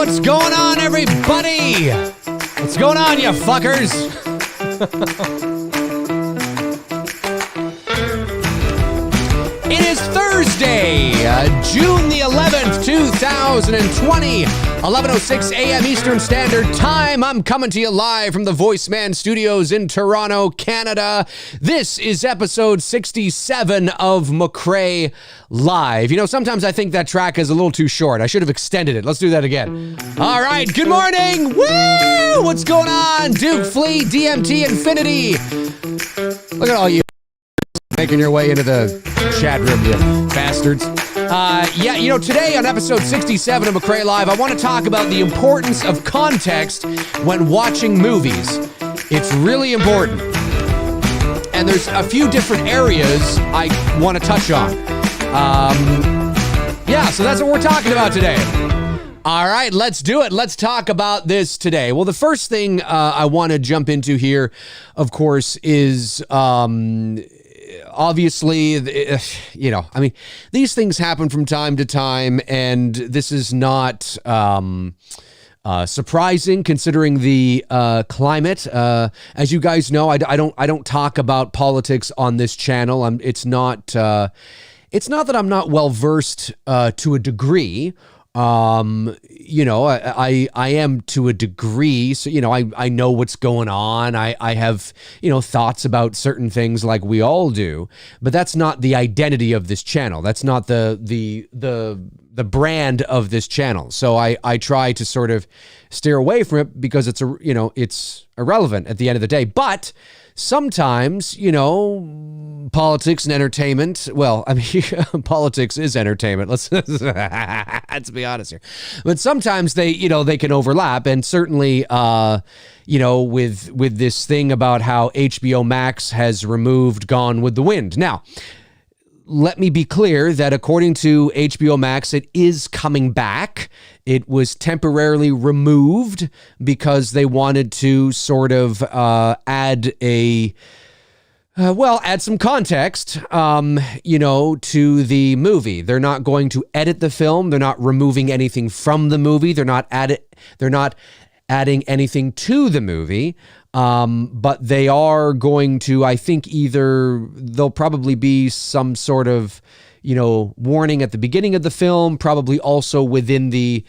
What's going on, everybody? What's going on, you fuckers? It is Thursday, June the 11th, 2020, 11:06 a.m. Eastern Standard Time. I'm coming to you live from the VoiceMann Studios in Toronto, Canada. This is episode 67 of McRae Live. You know, sometimes I think that track is a little too short. I should have extended it. Let's do that again. All right, good morning. Woo! What's going on? Duke, Flea, DMT, Infinity. Look at all you making your way into the chat room, you bastards. Yeah, you know, today on episode 67 of McRae Live, I want to talk about the importance of context when watching movies. It's really important. And there's a few different areas I want to touch on. Yeah, so that's what we're talking about today. All right, let's do it. Let's talk about this today. Well, the first thing I want to jump into here, of course, is obviously, you know, I mean, these things happen from time to time, and this is not surprising considering the climate. As you guys know, I don't talk about politics on this channel. It's not that I'm not well versed to a degree. You know, I am to a degree, so, you know, I know what's going on. I have, you know, thoughts about certain things like we all do, but that's not the identity of this channel. That's not the brand of this channel. So I try to sort of steer away from it because it's irrelevant at the end of the day. But sometimes, you know, politics and entertainment, well, I mean, politics is entertainment. Let's be honest here. But sometimes they can overlap. And certainly, you know, with this thing about how HBO Max has removed Gone with the Wind. Now, let me be clear that according to HBO Max, it is coming back. It was temporarily removed because they wanted to sort of add some context, you know, to the movie. They're not going to edit the film. They're not removing anything from the movie. They're not adding anything to the movie. But they are going to, I think, there'll probably be some sort of, you know, warning at the beginning of the film, probably also within the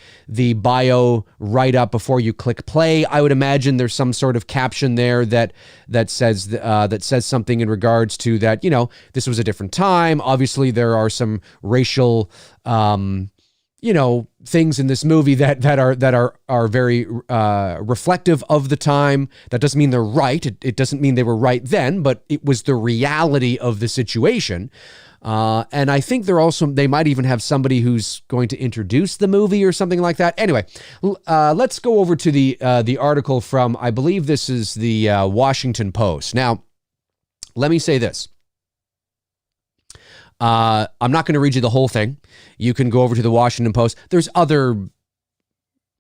bio write-up before you click play. I would imagine there's some sort of caption there that says something in regards to that, you know, this was a different time. Obviously, there are some racial you know, things in this movie that are very reflective of the time. That doesn't mean they're right. It doesn't mean they were right then, but it was the reality of the situation. And I think they might even have somebody who's going to introduce the movie or something like that. Anyway, let's go over to the article from, I believe this is the Washington Post. Now, let me say this. I'm not going to read you the whole thing. You can go over to the Washington Post. There's other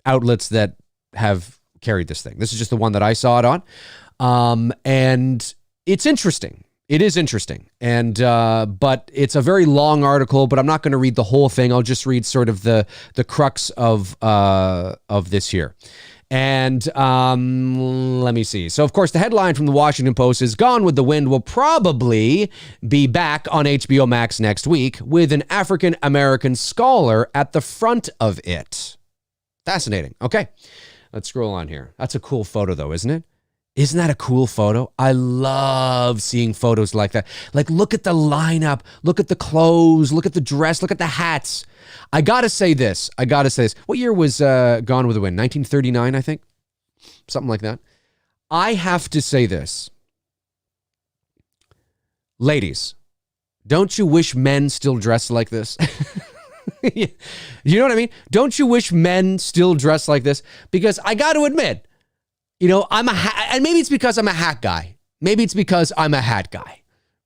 outlets that have carried this thing. This is just the one that I saw it on. And it's interesting. It is interesting. And but it's a very long article, but I'm not going to read the whole thing. I'll just read sort of the crux of this here. And let me see. So, of course, the headline from the Washington Post is Gone with the Wind will probably be back on HBO Max next week with an African-American scholar at the front of it. Fascinating. Okay, let's scroll on here. That's a cool photo, though, isn't it? Isn't that a cool photo? I love seeing photos like that. Like, look at the lineup. Look at the clothes. Look at the dress. Look at the hats. I got to say this. What year was Gone with the Wind? 1939, I think? Something like that. I have to say this. Ladies, don't you wish men still dressed like this? You know what I mean? Don't you wish men still dress like this? Because I got to admit, you know, and maybe it's because I'm a hat guy.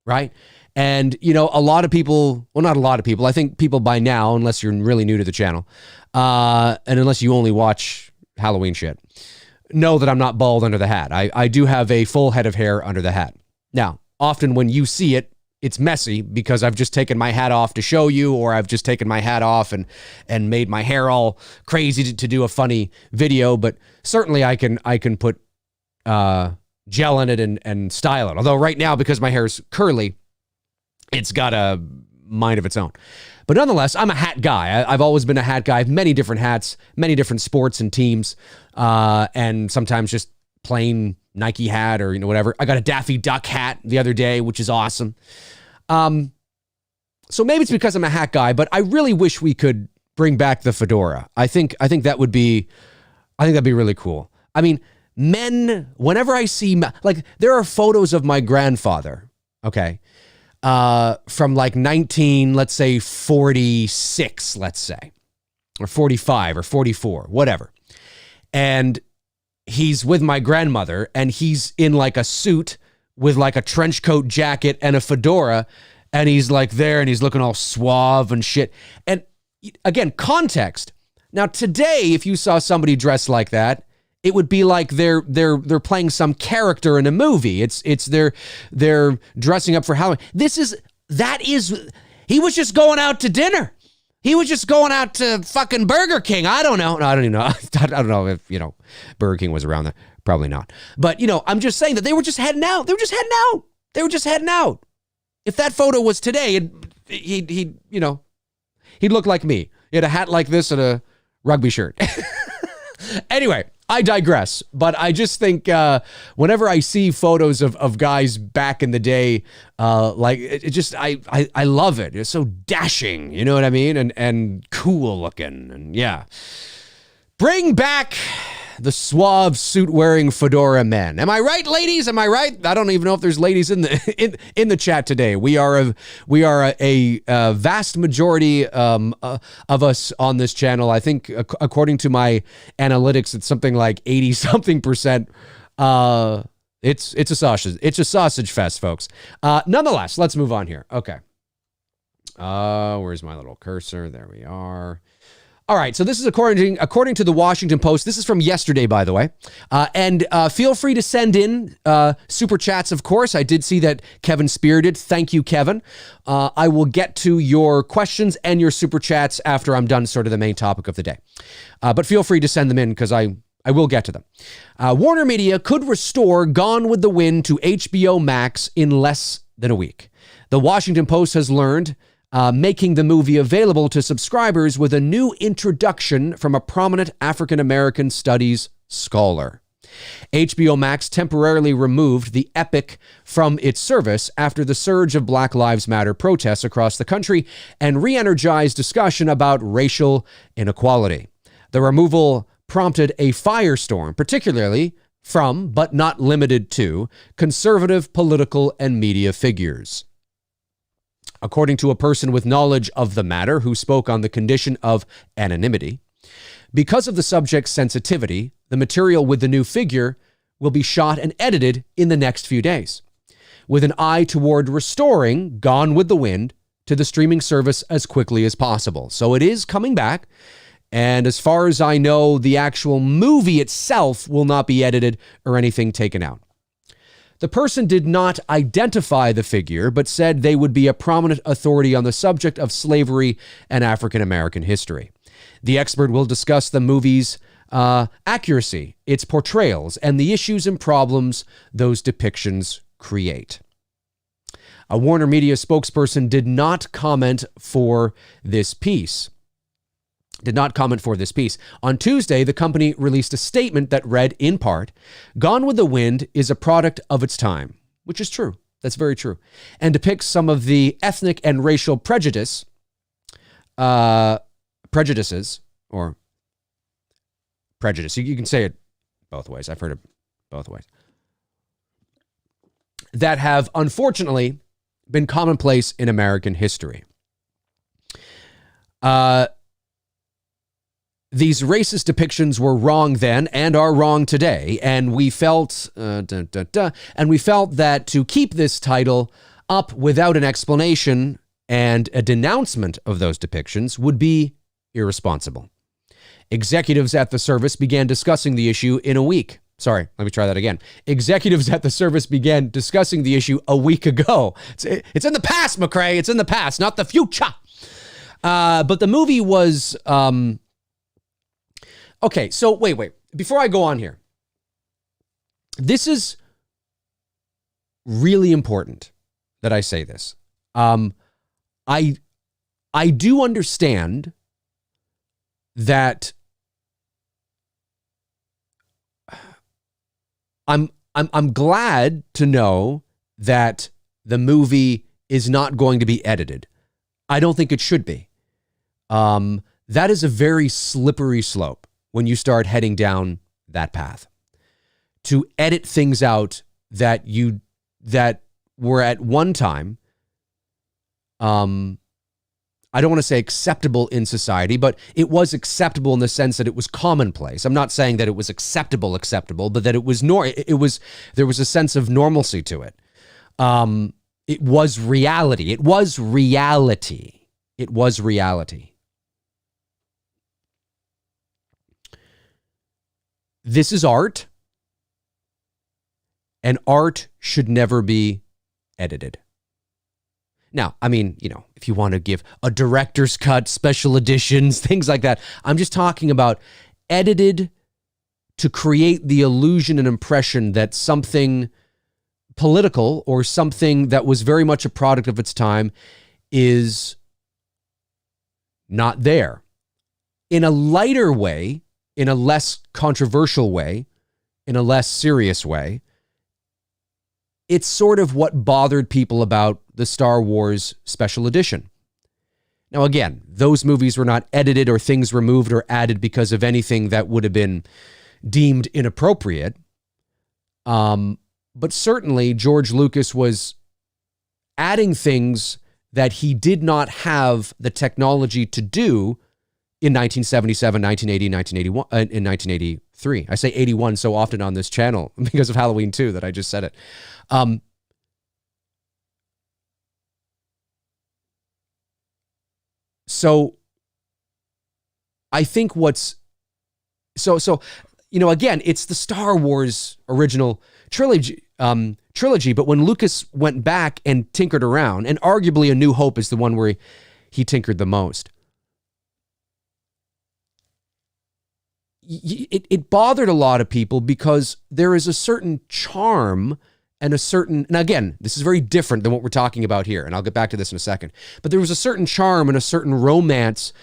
Right? And, you know, a lot of people, well, not a lot of people, I think people by now, unless you're really new to the channel, and unless you only watch Halloween shit, know that I'm not bald under the hat. I do have a full head of hair under the hat. Now, often when you see it, it's messy because I've just taken my hat off to show you, or I've just taken my hat off and made my hair all crazy to do a funny video. But certainly I can put gel in it and style it. Although right now, because my hair is curly, it's got a mind of its own. But nonetheless, I'm a hat guy. I've always been a hat guy. I have many different hats, many different sports and teams, and sometimes just plain Nike hat or, you know, whatever. I got a Daffy Duck hat the other day, which is awesome. So maybe it's because I'm a hat guy, but I really wish we could bring back the fedora. I think that'd be really cool. I mean, men, whenever I see, like, there are photos of my grandfather, okay, from like 46, let's say, or 45 or 44, whatever. And he's with my grandmother, and he's in like a suit with like a trench coat jacket and a fedora, and he's like there and he's looking all suave and shit. And again, context. Now today, if you saw somebody dressed like that, it would be like they're playing some character in a movie. It's they're dressing up for Halloween. He was just going out to dinner. He was just going out to fucking Burger King. I don't know. No, I don't even know. I don't know if, you know, Burger King was around there. Probably not. But, you know, I'm just saying that they were just heading out. They were just heading out. If that photo was today, he'd look like me. He had a hat like this and a rugby shirt. Anyway, I digress. But I just think whenever I see photos of guys back in the day, I love it. It's so dashing, you know what I mean? And cool looking. And yeah. Bring back the suave suit-wearing fedora men. Am I right, ladies? Am I right? I don't even know if there's ladies in the chat today. We are a vast majority of us on this channel. I think according to my analytics, it's something like 80-something%. It's a sausage fest, folks. Nonetheless, let's move on here. Okay. Where's my little cursor? There we are. All right, so this is according to the Washington Post. This is from yesterday, by the way. And feel free to send in super chats, of course. I did see that Kevin Spear did. Thank you, Kevin. I will get to your questions and your super chats after I'm done sort of the main topic of the day. But feel free to send them in because I will get to them. Warner Media could restore Gone with the Wind to HBO Max in less than a week. The Washington Post has learned, making the movie available to subscribers with a new introduction from a prominent African-American studies scholar. HBO Max temporarily removed the epic from its service after the surge of Black Lives Matter protests across the country and re-energized discussion about racial inequality. The removal prompted a firestorm, particularly from, but not limited to, conservative political and media figures. According to a person with knowledge of the matter who spoke on the condition of anonymity, because of the subject's sensitivity, the material with the new figure will be shot and edited in the next few days, with an eye toward restoring Gone with the Wind to the streaming service as quickly as possible. So it is coming back, and as far as I know, the actual movie itself will not be edited or anything taken out. The person did not identify the figure, but said they would be a prominent authority on the subject of slavery and African American history. The expert will discuss the movie's accuracy, its portrayals, and the issues and problems those depictions create. A Warner Media spokesperson did not comment for this piece. On Tuesday, the company released a statement that read, in part, Gone with the Wind is a product of its time, which is true. That's very true. And depicts some of the ethnic and racial prejudices, or prejudice. You can say it both ways. I've heard it both ways. That have, unfortunately, been commonplace in American history. These racist depictions were wrong then and are wrong today, and we felt that to keep this title up without an explanation and a denouncement of those depictions would be irresponsible. Executives at the service began discussing the issue in a week. Sorry, let me try that again. Executives at the service began discussing the issue a week ago. It's in the past, McRae. It's in the past, not the future. But the movie was... Okay, so wait. Before I go on here, this is really important that I say this. I do understand that I'm glad to know that the movie is not going to be edited. I don't think it should be. That is a very slippery slope when you start heading down that path. To edit things out that were at one time, I don't want to say acceptable in society, but it was acceptable in the sense that it was commonplace. I'm not saying that it was acceptable, but that it was there was a sense of normalcy to it. It was reality. This is art, and art should never be edited. Now, I mean, if you want to give a director's cut, special editions, things like that, I'm just talking about edited to create the illusion and impression that something political or something that was very much a product of its time is not there. In a lighter way, in a less controversial way, in a less serious way, it's sort of what bothered people about the Star Wars Special Edition. Now, again, those movies were not edited or things removed or added because of anything that would have been deemed inappropriate. But certainly George Lucas was adding things that he did not have the technology to do in 1977, 1980, 1981, in 1983. I say 81 so often on this channel because of Halloween 2 that I just said it. So I think again, it's the Star Wars original trilogy, but when Lucas went back and tinkered around, and arguably A New Hope is the one where he tinkered the most, it bothered a lot of people because there is a certain charm and again, this is very different than what we're talking about here, and I'll get back to this in a second, but there was a certain charm and a certain romance,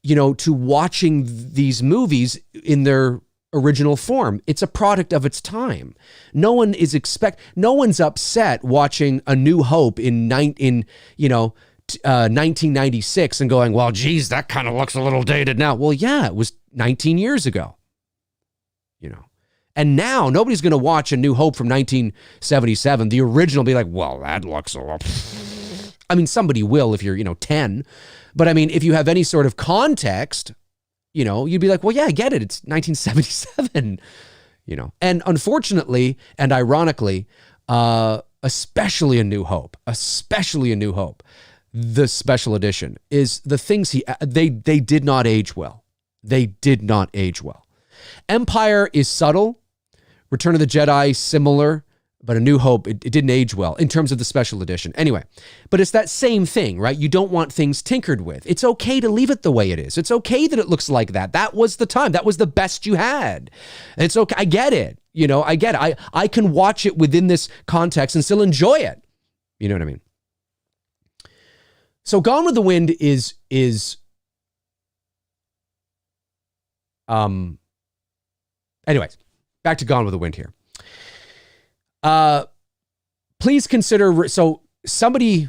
to watching these movies in their original form. It's a product of its time. No one's upset watching A New Hope in 1996 and going, well, geez, that kind of looks a little dated now. Well, yeah, it was 19 years ago, And now nobody's going to watch A New Hope from 1977, the original, be like, well, that looks a little... I mean, somebody will if you're, 10. But I mean, if you have any sort of context, you'd be like, well, yeah, I get it. It's 1977, And unfortunately and ironically, especially A New Hope, the special edition, is the things they did not age well. They did not age well. Empire is subtle. Return of the Jedi, similar, but A New Hope, it didn't age well in terms of the special edition. Anyway, but it's that same thing, right? You don't want things tinkered with. It's okay to leave it the way it is. It's okay that it looks like that. That was the time. That was the best you had. It's okay. I get it. You know, I get it. I can watch it within this context and still enjoy it. You know what I mean? So Gone with the Wind is anyways, back to Gone with the Wind here. Please consider, so somebody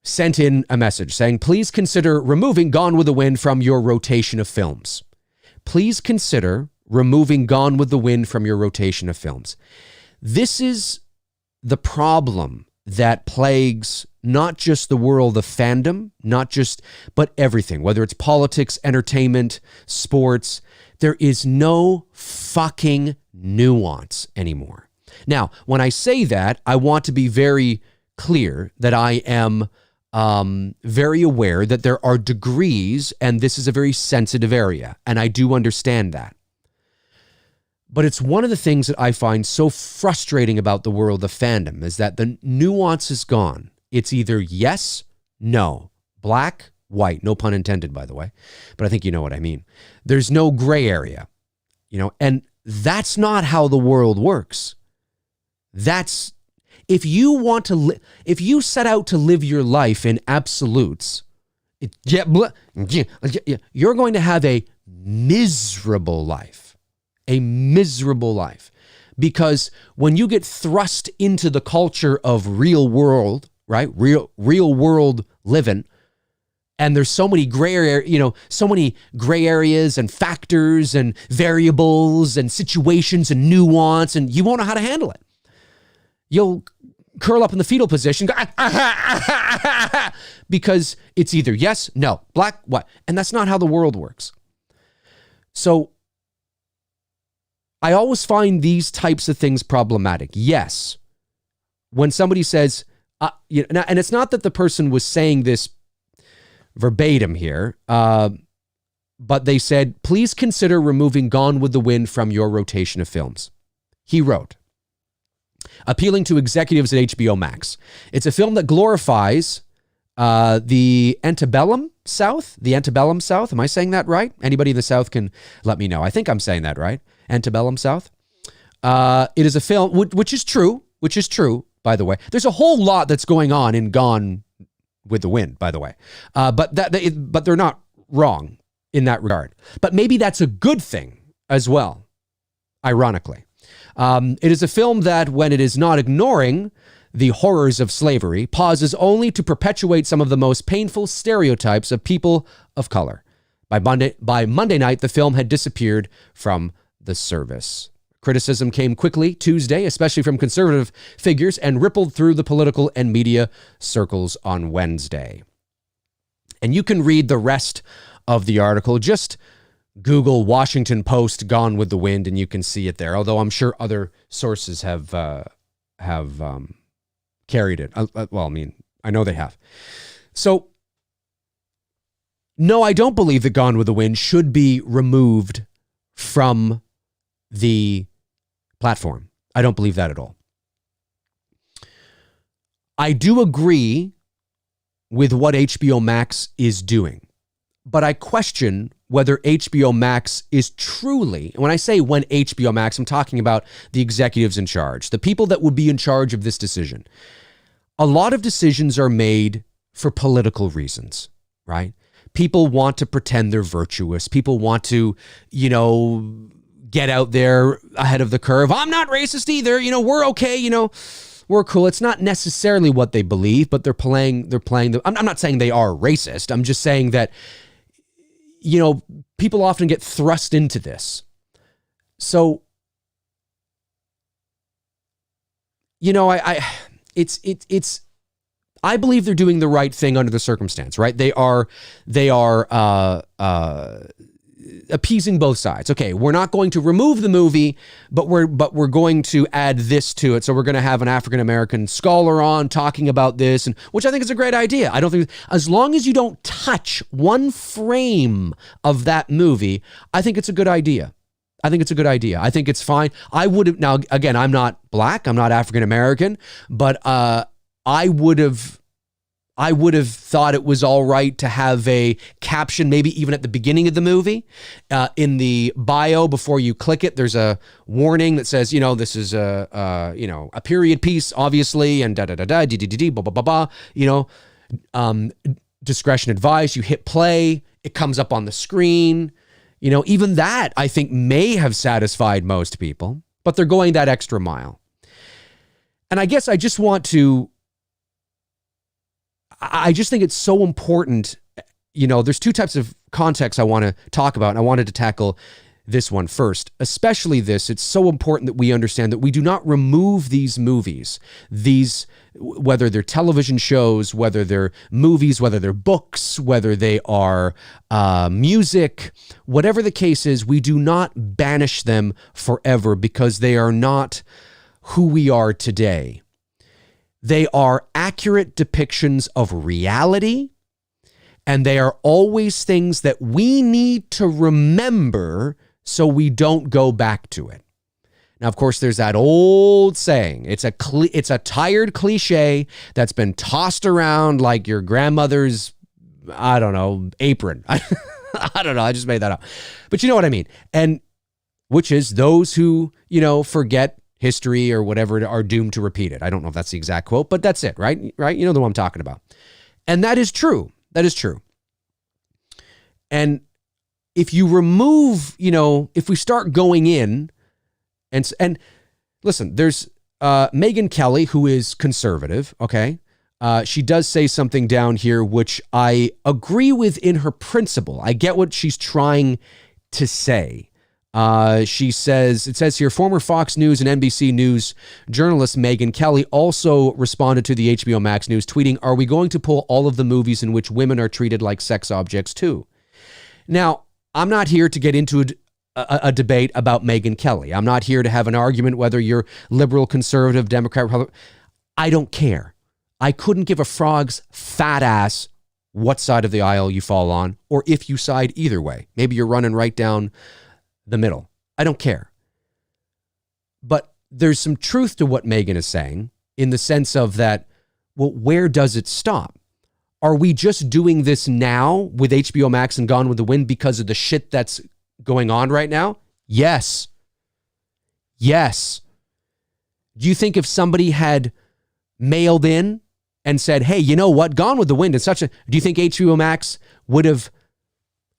sent in a message saying, please consider removing Gone with the Wind from your rotation of films. Please consider removing Gone with the Wind from your rotation of films. This is the problem that plagues not just the world of fandom, but everything, whether it's politics, entertainment, sports. There is no fucking nuance anymore. Now, when I say that, I want to be very clear that I am very aware that there are degrees, and this is a very sensitive area, and I do understand that. But it's one of the things that I find so frustrating about the world of fandom is that the nuance is gone. It's either yes, no, black, white, no pun intended, by the way, but I think you know what I mean. There's no gray area, you know, and that's not how the world works. That's, if you want to, if you set out to live your life in absolutes, you're going to have a miserable life. A miserable life. Because when you get thrust into the culture of real world, right? Real world living, and there's so many gray area, you know, so many gray areas and factors and variables and situations and nuance, and you won't know how to handle it. You'll curl up in the fetal position because it's either yes, no, black, white, and that's not how the world works. So I always find these types of things problematic. Yes, when somebody says, you know, and it's not that the person was saying this verbatim here, but they said, please consider removing Gone with the Wind from your rotation of films. He wrote, appealing to executives at HBO Max. It's a film that glorifies the antebellum South. The antebellum South. Am I saying that right? Anybody in the South can let me know. I think I'm saying that right. Antebellum South. It is a film, which is true, by the way. There's a whole lot that's going on in Gone with the Wind, by the way. But they're not wrong in that regard. But maybe that's a good thing as well, ironically. It is a film that, when it is not ignoring the horrors of slavery, pauses only to perpetuate some of the most painful stereotypes of people of color. By Monday night, the film had disappeared from the service. Criticism came quickly Tuesday, especially from conservative figures, and rippled through the political and media circles on Wednesday. And you can read the rest of the article. Just Google Washington Post Gone with the Wind, and you can see it there. Although I'm sure other sources have carried it. Well, I mean, I know they have. So, no, I don't believe that Gone with the Wind should be removed from the platform. I don't believe that at all. I do agree with what HBO Max is doing, but I question whether HBO Max is truly, and when I say when HBO Max, I'm talking about the executives in charge, the people that would be in charge of this decision. A lot of decisions are made for political reasons, right? People want to pretend they're virtuous. People want to, you know, get out there ahead of the curve. I'm not racist either. You know, we're okay. You know, we're cool. It's not necessarily what they believe, but they're playing I'm not saying they are racist. I'm just saying that, you know, people often get thrust into this. So, you know, I believe they're doing the right thing under the circumstance, right? They are appeasing both sides. Okay, we're not going to remove the movie, but we're going to add this to it. So we're going to have an African-American scholar on talking about this, and which I think is a great idea. I don't think, as long as you don't touch one frame of that movie, I think it's a good idea. I think it's a good idea. I think it's fine. I would have, now again, I'm not black, I'm not African American, but I would have thought it was all right to have a caption, maybe even at the beginning of the movie. In the bio, before you click it, there's a warning that says, this is a period piece, obviously, and da-da-da-da, dee-dee-dee-dee, blah-blah-blah-blah, discretion advised. You hit play, it comes up on the screen. Even that, I think, may have satisfied most people, but they're going that extra mile. And I guess I just think it's so important. There's two types of context I want to talk about, and I wanted to tackle this one first. Especially this, it's so important that we understand that we do not remove these movies, whether they're television shows, whether they're movies, whether they're books, whether they are music, whatever the case is, we do not banish them forever because they are not who we are today. They are accurate depictions of reality, and they are always things that we need to remember so we don't go back to it. Now, of course, there's that old saying. It's a tired cliche that's been tossed around like your grandmother's, I don't know, apron. I don't know. I just made that up. But you know what I mean. And which is those who, forget history or whatever are doomed to repeat it. I don't know if that's the exact quote, but that's it, right? Right? You know the one I'm talking about. And that is true. That is true. And if you remove, if we start going in and listen, there's Megyn Kelly, who is conservative, okay? She does say something down here which I agree with in her principle. I get what she's trying to say. She says, it says here, former Fox News and NBC News journalist Megyn Kelly also responded to the HBO Max news, tweeting, "Are we going to pull all of the movies in which women are treated like sex objects too?" Now, I'm not here to get into a debate about Megyn Kelly. I'm not here to have an argument whether you're liberal, conservative, Democrat, Republican. I don't care. I couldn't give a frog's fat ass what side of the aisle you fall on, or if you side either way. Maybe you're running right down the middle. I don't care. But there's some truth to what Megyn is saying in the sense of that, well, where does it stop? Are we just doing this now with HBO Max and Gone with the Wind because of the shit that's going on right now? Yes. Yes. Do you think if somebody had mailed in and said, hey, you know what? Gone with the Wind is do you think HBO Max would have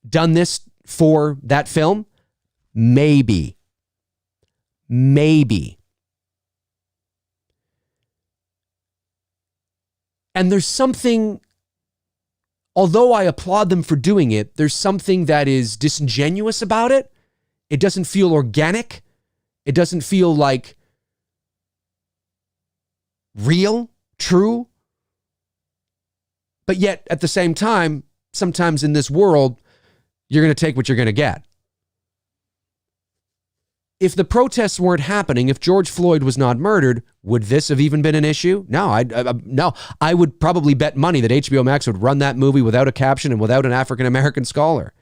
done this for that film? Maybe. Maybe. And there's something, although I applaud them for doing it, there's something that is disingenuous about it. It doesn't feel organic. It doesn't feel like real, true. But yet, at the same time, sometimes in this world, you're going to take what you're going to get. If the protests weren't happening, if George Floyd was not murdered, would this have even been an issue? No, no. I would probably bet money that HBO Max would run that movie without a caption and without an African-American scholar.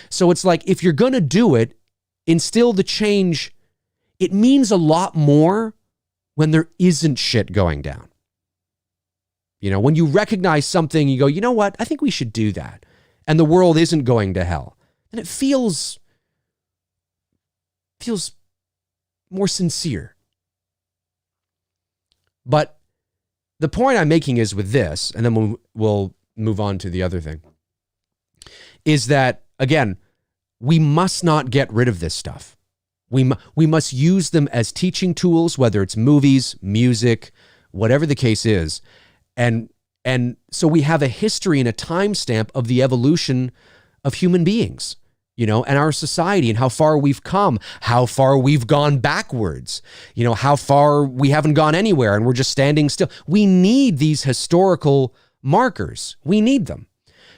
So it's like, if you're going to do it, instill the change. It means a lot more when there isn't shit going down. When you recognize something, you go, you know what? I think we should do that. And the world isn't going to hell. And it feels more sincere. But the point I'm making is with this, and then we'll move on to the other thing, is that, again, we must not get rid of this stuff. We must use them as teaching tools, whether it's movies, music, whatever the case is. And so we have a history and a timestamp of the evolution of human beings, and our society and how far we've come, how far we've gone backwards, how far we haven't gone anywhere and we're just standing still. We need these historical markers. We need them.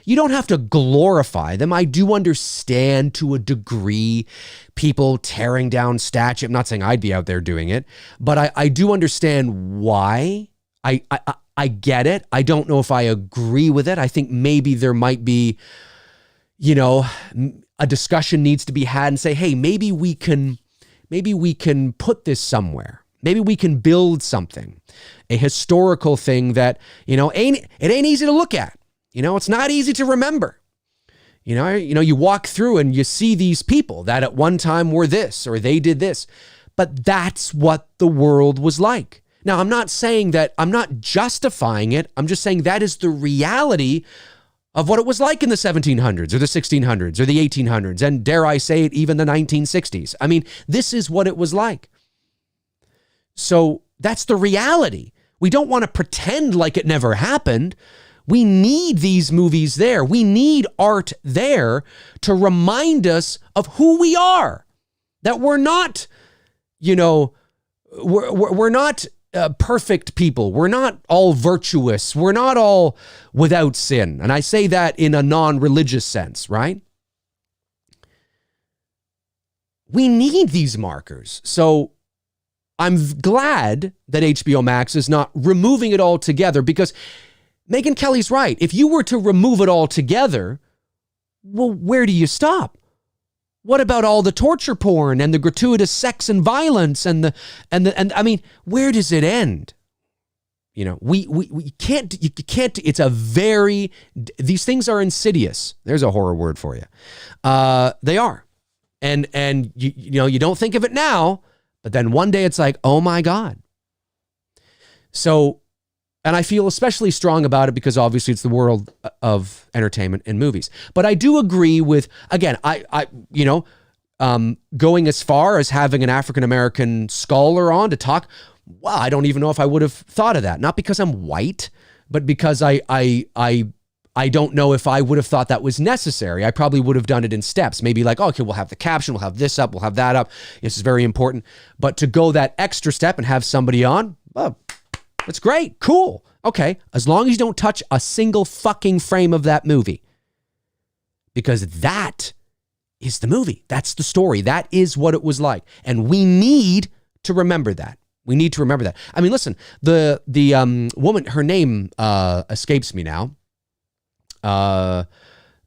You don't have to glorify them. I do understand to a degree people tearing down statues. I'm not saying I'd be out there doing it, but I do understand why. I get it. I don't know if I agree with it. I think maybe there might be, a discussion needs to be had and say, hey, maybe we can put this somewhere. Maybe we can build something, a historical thing that, it ain't easy to look at. It's not easy to remember. You walk through and you see these people that at one time were this or they did this, but that's what the world was like. Now, I'm not saying that, I'm not justifying it. I'm just saying that is the reality of what it was like in the 1700s or the 1600s or the 1800s, and dare I say it, even the 1960s. I mean, this is what it was like. So that's the reality. We don't want to pretend like it never happened. We need these movies there. We need art there to remind us of who we are, that we're not, we're not perfect people. We're not all virtuous. We're not all without sin. And I say that in a non-religious sense, right? We need these markers. So I'm glad that HBO Max is not removing it altogether, because Megyn Kelly's right. If you were to remove it altogether, well, where do you stop? What about all the torture porn and the gratuitous sex and violence and I mean, where does it end? We can't, you can't, it's a very, these things are insidious. There's a horror word for you. They are. And you don't think of it now, but then one day it's like, oh my God. So, and I feel especially strong about it because obviously it's the world of entertainment and movies. But I do agree with, again, going as far as having an African-American scholar on to talk. Well, I don't even know if I would have thought of that. Not because I'm white, but because I don't know if I would have thought that was necessary. I probably would have done it in steps. Maybe like, okay, we'll have the caption, we'll have this up, we'll have that up. This is very important. But to go that extra step and have somebody on, well, that's great. Cool. Okay. As long as you don't touch a single fucking frame of that movie. Because that is the movie. That's the story. That is what it was like. And we need to remember that. We need to remember that. I mean, listen, the woman, her name escapes me now.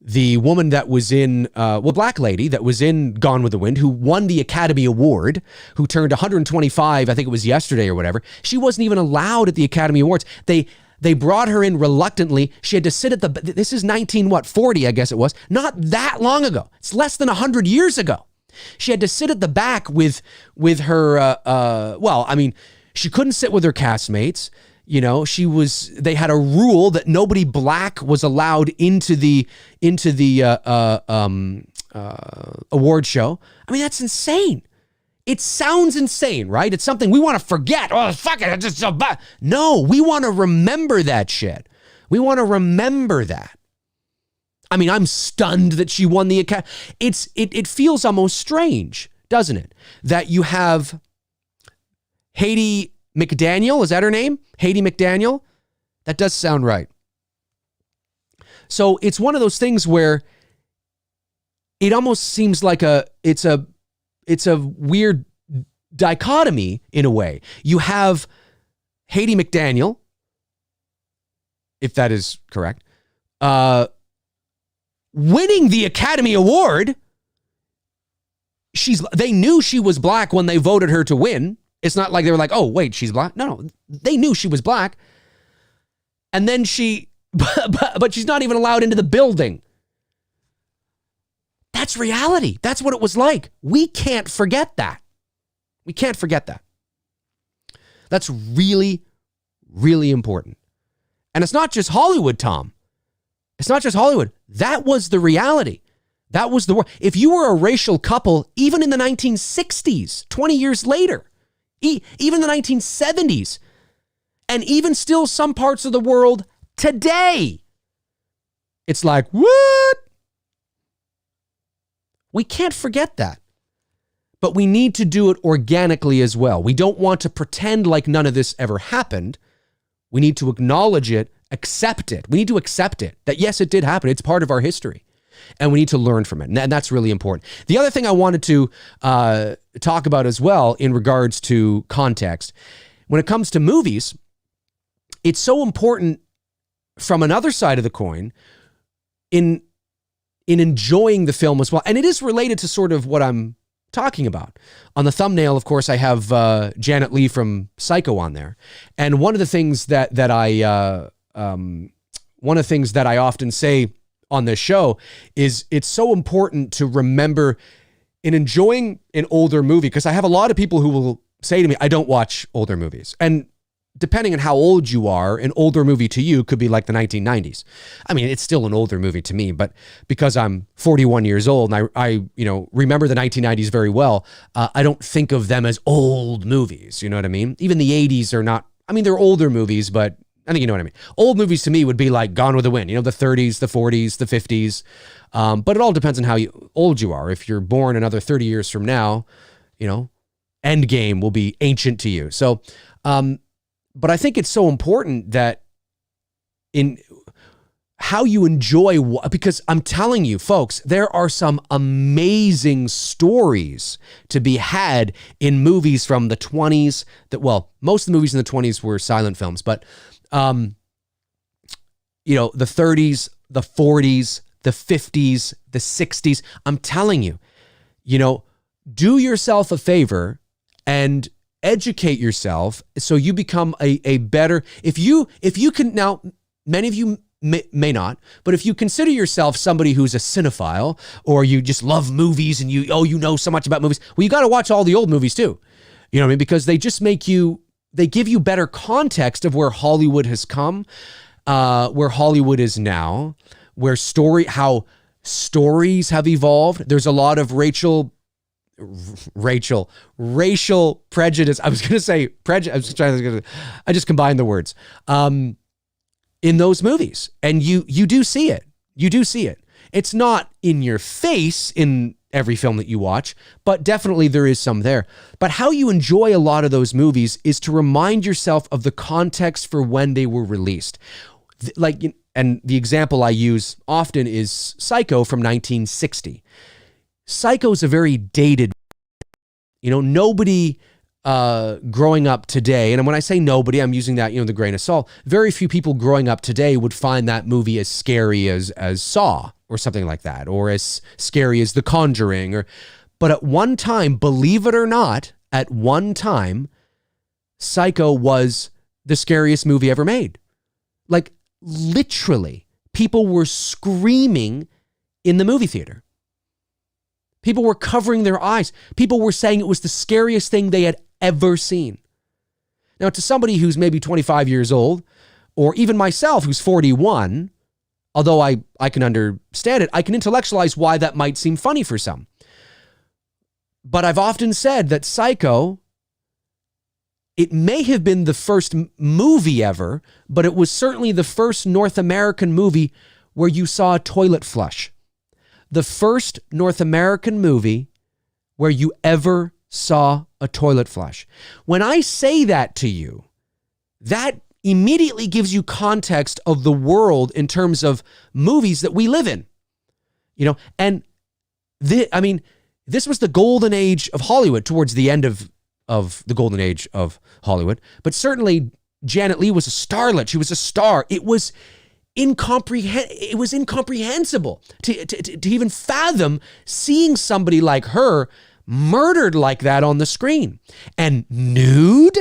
The woman that was in, black lady that was in Gone with the Wind, who won the Academy Award, who turned 125, I think it was yesterday or whatever. She wasn't even allowed at the Academy Awards. They brought her in reluctantly. She had to sit at this is 40, I guess it was. Not that long ago. It's less than 100 years ago. She had to sit at the back with her, she couldn't sit with her castmates. They had a rule that nobody black was allowed into the award show. I mean, that's insane. It sounds insane, right? It's something we want to forget. Oh, fuck it. It's just so bad. No, we want to remember that shit. We want to remember that. I mean, I'm stunned that she won the Academy. It feels almost strange, doesn't it? That you have Haiti McDaniel, is that her name? Haiti McDaniel? That does sound right. So it's one of those things where it almost seems like it's a weird dichotomy in a way. You have Haiti McDaniel, if that is correct, winning the Academy Award. They knew she was black when they voted her to win. It's not like they were like, oh, wait, she's black. No, they knew she was black. And then but she's not even allowed into the building. That's reality. That's what it was like. We can't forget that. We can't forget that. That's really, really important. And it's not just Hollywood, Tom. It's not just Hollywood. That was the reality. That was the world. If you were a racial couple, even in the 1960s, 20 years later, even the 1970s, and even still some parts of the world today, it's like, what? We can't forget that. But we need to do it organically as well. We don't want to pretend like none of this ever happened. We need to acknowledge it, accept it. We need to accept it, that yes, it did happen. It's part of our history. And we need to learn from it. And that's really important. The other thing I wanted to talk about as well in regards to context, when it comes to movies, it's so important from another side of the coin. In in enjoying the film as well. And it is related to sort of what I'm talking about. On the thumbnail, of course, I have Janet Leigh from Psycho on there. And one of the things that I often say on this show is it's so important to remember in enjoying an older movie, because I have a lot of people who will say to me, I don't watch older movies. And depending on how old you are, an older movie to you could be like the 1990s. I mean, it's still an older movie to me, but because I'm 41 years old and I remember the 1990s very well, I don't think of them as old movies. You know what I mean? Even the 80s are not, I mean, they're older movies, but I think you know what I mean. Old movies to me would be like Gone with the Wind, the 30s, the 40s, the 50s. But it all depends on how old you are. If you're born another 30 years from now, Endgame will be ancient to you. So, but I think it's so important that in how you enjoy, because I'm telling you, folks, there are some amazing stories to be had in movies from the 20s most of the movies in the 20s were silent films, but, the 30s, the 40s, the 50s, the 60s. I'm telling you, do yourself a favor and educate yourself so you become a better, if you can, now many of you may not, but if you consider yourself somebody who's a cinephile or you just love movies and you know so much about movies, well, you got to watch all the old movies too. You know what I mean? Because they just they give you better context of where Hollywood has come, where Hollywood is now, how stories have evolved. There's a lot of racial prejudice. I was going to say prejudice. I just combined the words in those movies. And you do see it. You do see it. It's not in your face in every film that you watch, but definitely there is some there. But how you enjoy a lot of those movies is to remind yourself of the context for when they were released. And the example I use often is Psycho from 1960. Psycho is a very dated, nobody growing up today, and when I say nobody, I'm using that, the grain of salt. Very few people growing up today would find that movie as scary as Saw or something like that, or as scary as The Conjuring. But at one time, believe it or not, at one time, Psycho was the scariest movie ever made. Like, literally, people were screaming in the movie theater. People were covering their eyes. People were saying it was the scariest thing they had ever seen. Now, to somebody who's maybe 25 years old, or even myself who's 41, although I can understand it, I can intellectualize why that might seem funny for some. But I've often said that Psycho, it may have been the first movie ever, but it was certainly the first North American movie where you saw a toilet flush. The first North American movie where you ever saw a toilet flush. When I say that to you, that immediately gives you context of the world in terms of movies that we live in. And this was the golden age of Hollywood, towards the end of the golden age of Hollywood. But certainly Janet Leigh was a starlet. She was a star. It was incomprehensible to even fathom seeing somebody like her murdered like that on the screen. And nude?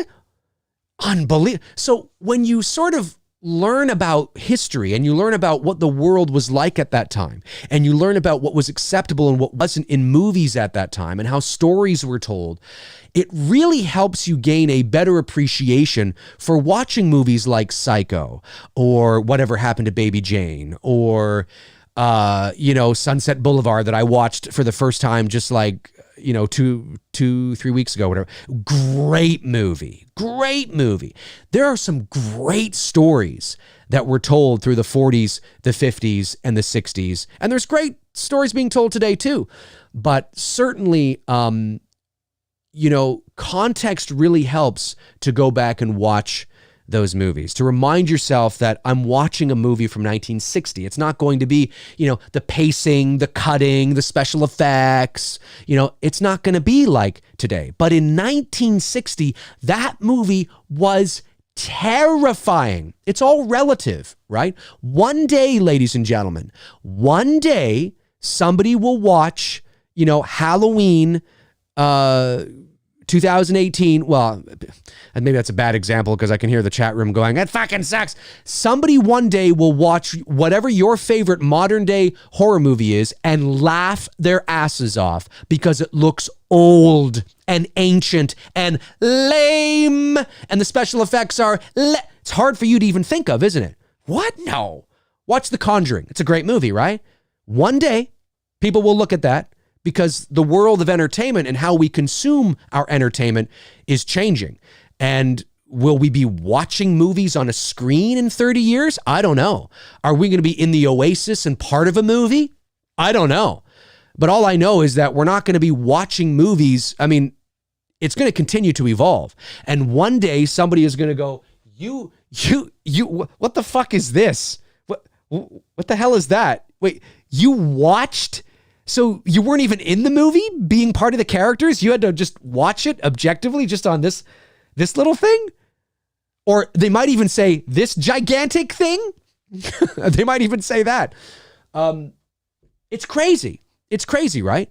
Unbelievable. So when you sort of learn about history and you learn about what the world was like at that time, and you learn about what was acceptable and what wasn't in movies at that time, and how stories were told, it really helps you gain a better appreciation for watching movies like Psycho, or Whatever Happened to Baby Jane, or Sunset Boulevard, that I watched for the first time just like 2-3 weeks ago, whatever. Great movie. There are some great stories that were told through the 40s, the 50s, and the 60s. And there's great stories being told today too. But certainly, context really helps to go back and watch those movies, to remind yourself that I'm watching a movie from 1960. It's not going to be, the pacing, the cutting, the special effects, it's not going to be like today. But in 1960, that movie was terrifying. It's all relative, right? One day, ladies and gentlemen, one day somebody will watch, Halloween 2018. Well, and maybe that's a bad example because I can hear the chat room going, that fucking sucks. Somebody one day will watch whatever your favorite modern day horror movie is and laugh their asses off because it looks old and ancient and lame. And the special effects are, it's hard for you to even think of, isn't it? What? No. Watch The Conjuring. It's a great movie, right? One day, people will look at that because the world of entertainment and how we consume our entertainment is changing. And will we be watching movies on a screen in 30 years? I don't know. Are we going to be in the oasis and part of a movie? I don't know. But all I know is that we're not going to be watching movies. I mean, it's going to continue to evolve. And one day somebody is going to go, you, what the fuck is this? What the hell is that? Wait, you watched? So you weren't even in the movie being part of the characters? You had to just watch it objectively just on this little thing? Or they might even say this gigantic thing? They might even say that. It's crazy. It's crazy, right?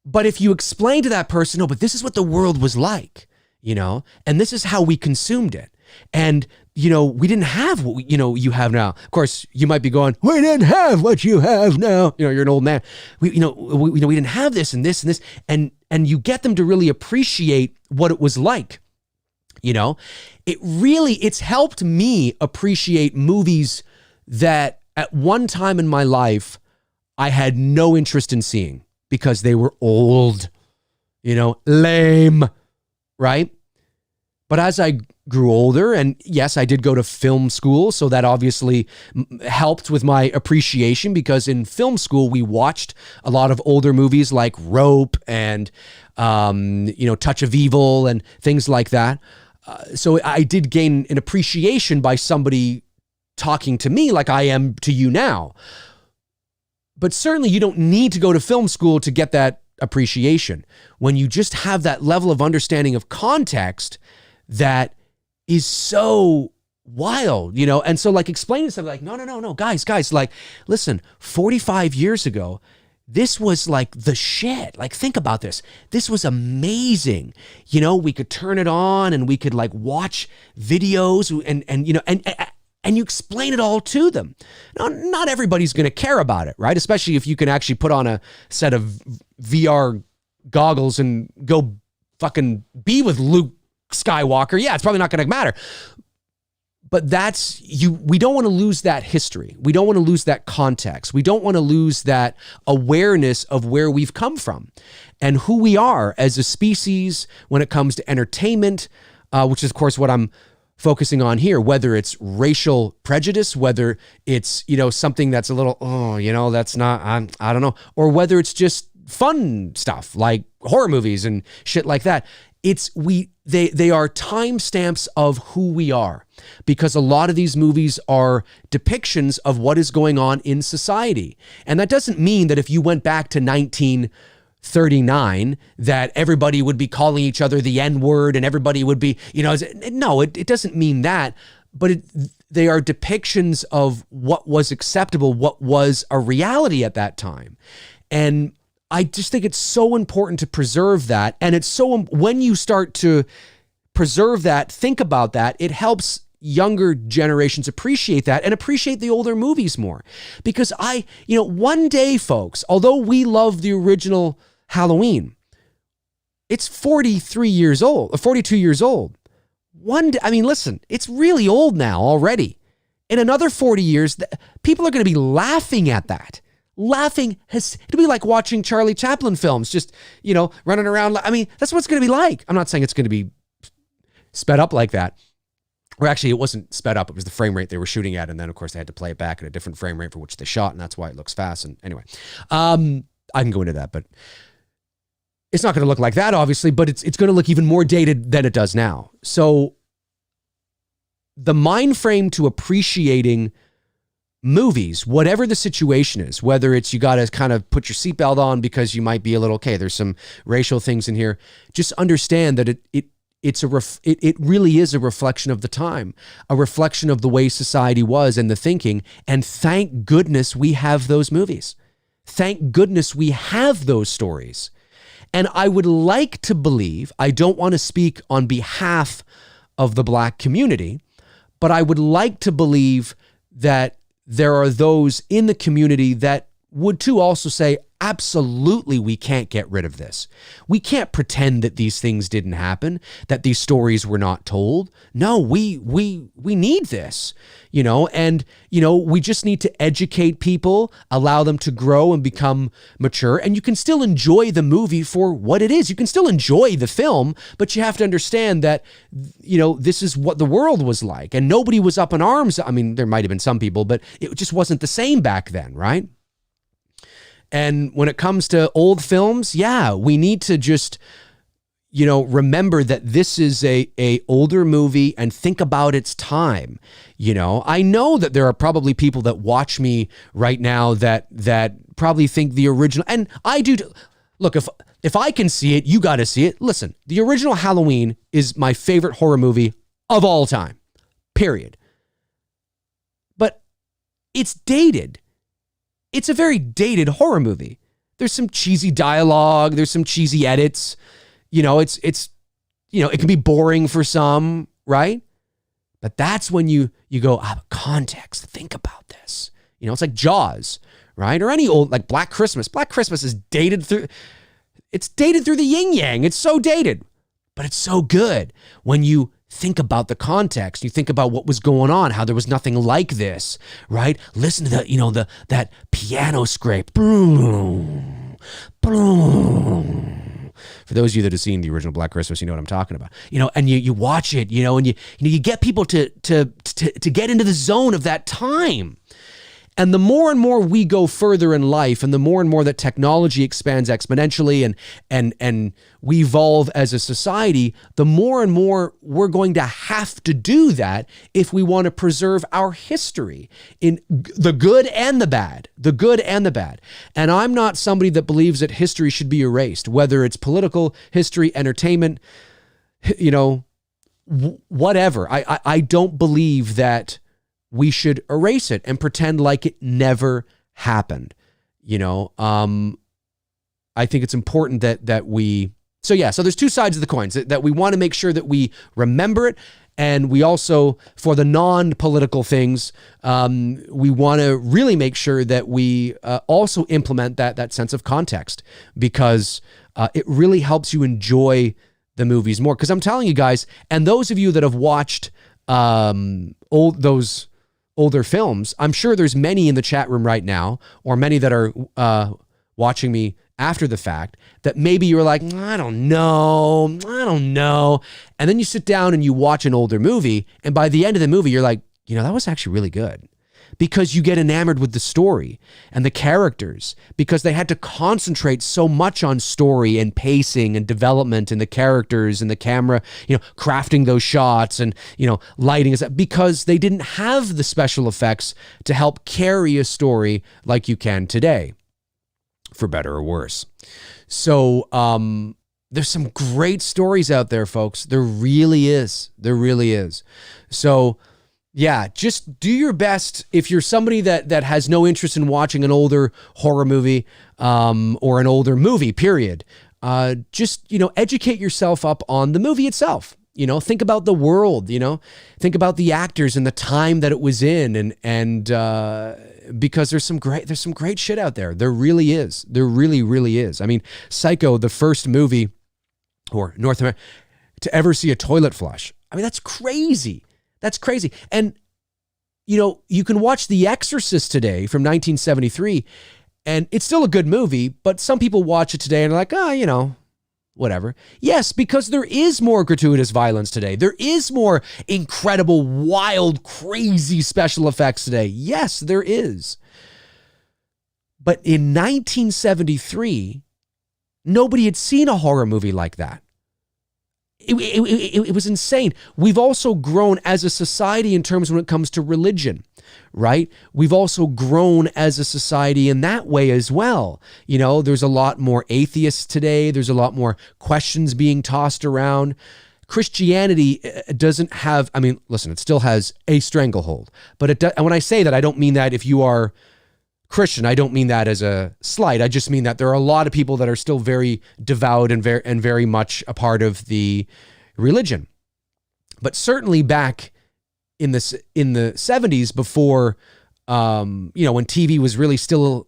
But if you explain to that person, no, but this is what the world was like, and this is how we consumed it. And, we didn't have what, you have now. Of course, you might be going, we didn't have what you have now. You're an old man. We didn't have this and this and this. And you get them to really appreciate what it was like. It's helped me appreciate movies that at one time in my life, I had no interest in seeing because they were old, lame, right? But as I grew older, and yes, I did go to film school, so that obviously helped with my appreciation because in film school, we watched a lot of older movies like Rope and, Touch of Evil and things like that. So I did gain an appreciation by somebody talking to me like I am to you now. But certainly you don't need to go to film school to get that appreciation. When you just have that level of understanding of context that is so wild, and so like explaining something like, no, guys, like, listen, 45 years ago, this was like the shit. Like, think about this. This was amazing. We could turn it on and we could like watch videos and you explain it all to them. Now, not everybody's going to care about it, right? Especially if you can actually put on a set of VR goggles and go fucking be with Luke Skywalker. Yeah, it's probably not going to matter. But we don't want to lose that history. We don't want to lose that context. We don't want to lose that awareness of where we've come from and who we are as a species when it comes to entertainment, which is, of course, what I'm focusing on here, whether it's racial prejudice, whether it's, something that's a little, that's not, I don't know, or whether it's just fun stuff like horror movies and shit like that. They are timestamps of who we are because a lot of these movies are depictions of what is going on in society. And that doesn't mean that if you went back to 1939 that everybody would be calling each other the N-word and everybody would be, no, it doesn't mean that, but they are depictions of what was acceptable, what was a reality at that time. And I just think it's so important to preserve that. And it's when you start to preserve that, think about that, it helps younger generations appreciate that and appreciate the older movies more. Because one day, folks, although we love the original Halloween, it's 42 years old. One day, listen, it's really old now already. In another 40 years, people are going to be laughing at that. It'll be like watching Charlie Chaplin films, just, running around. That's what it's going to be like. I'm not saying it's going to be sped up like that. Or actually, it wasn't sped up. It was the frame rate they were shooting at. And then, of course, they had to play it back at a different frame rate for which they shot. And that's why it looks fast. And anyway, I can go into that, but it's not going to look like that, obviously, but it's going to look even more dated than it does now. So the mind frame to appreciating movies, whatever the situation is, whether it's you got to kind of put your seatbelt on because you might be a little, okay, there's some racial things in here. Just understand that it really is a reflection of the time, a reflection of the way society was and the thinking. And thank goodness we have those movies. Thank goodness we have those stories. And I would like to believe, I don't want to speak on behalf of the Black community, but I would like to believe that there are those in the community that would too also say, absolutely, we can't get rid of this. We can't pretend that these things didn't happen, that these stories were not told. No, we need this, and, we just need to educate people, allow them to grow and become mature. And you can still enjoy the movie for what it is. You can still enjoy the film, but you have to understand that, this is what the world was like. And nobody was up in arms. I mean, there might have been some people, but it just wasn't the same back then, right? And when it comes to old films, yeah, we need to just, remember that this is a older movie and think about its time. I know that there are probably people that watch me right now that probably think the original, and I do. Look, if I can see it, you got to see it. Listen, the original Halloween is my favorite horror movie of all time, period. But it's dated. It's a very dated horror movie. There's some cheesy dialogue. There's some cheesy edits. It can be boring for some, right? But that's when you go, context, think about this. It's like Jaws, right? Or any old, like Black Christmas. Black Christmas is dated through the yin yang. It's so dated, but it's so good when you think about the context. You think about what was going on, how there was nothing like this, right? Listen to that, that piano scrape. Boom, boom. For those of you that have seen the original Black Christmas, you know what I'm talking about. And you watch it, and you get people to get into the zone of that time. And the more and more we go further in life, and the more and more that technology expands exponentially and we evolve as a society, the more and more we're going to have to do that if we want to preserve our history in the good and the bad, And I'm not somebody that believes that history should be erased, whether it's political history, entertainment, whatever. I don't believe that we should erase it and pretend like it never happened. I think it's important that we, so there's two sides of the coins, that we want to make sure that we remember it. And we also, for the non-political things, we want to really make sure that we also implement that sense of context, because it really helps you enjoy the movies more. Because I'm telling you guys, and those of you that have watched older films, I'm sure there's many in the chat room right now, or many that are watching me after the fact, that maybe you were like, I don't know. And then you sit down and you watch an older movie, and by the end of the movie, you're like, that was actually really good. Because you get enamored with the story and the characters, because they had to concentrate so much on story and pacing and development and the characters and the camera, crafting those shots and, lighting, because they didn't have the special effects to help carry a story like you can today, for better or worse. So there's some great stories out there, folks. There really is. So yeah, just do your best. If you're somebody that has no interest in watching an older horror movie or an older movie, period, just, educate yourself up on the movie itself. Think about the world, think about the actors and the time that it was in. And because there's some great shit out there. There really is. There really, really is. I mean, Psycho, the first movie, or North America, to ever see a toilet flush. I mean, that's crazy. That's crazy. And, you can watch The Exorcist today from 1973, and it's still a good movie, but some people watch it today and are like, whatever. Yes, because there is more gratuitous violence today. There is more incredible, wild, crazy special effects today. Yes, there is. But in 1973, nobody had seen a horror movie like that. It was insane. We've also grown as a society in terms when it comes to religion, right? We've also grown as a society in that way as well. There's a lot more atheists today. There's a lot more questions being tossed around. Christianity doesn't have, listen, it still has a stranglehold, but and when I say that, I don't mean that if you are Christian. I don't mean that as a slight. I just mean that there are a lot of people that are still very devout and very much a part of the religion. But certainly back in the 70s, before when TV was really still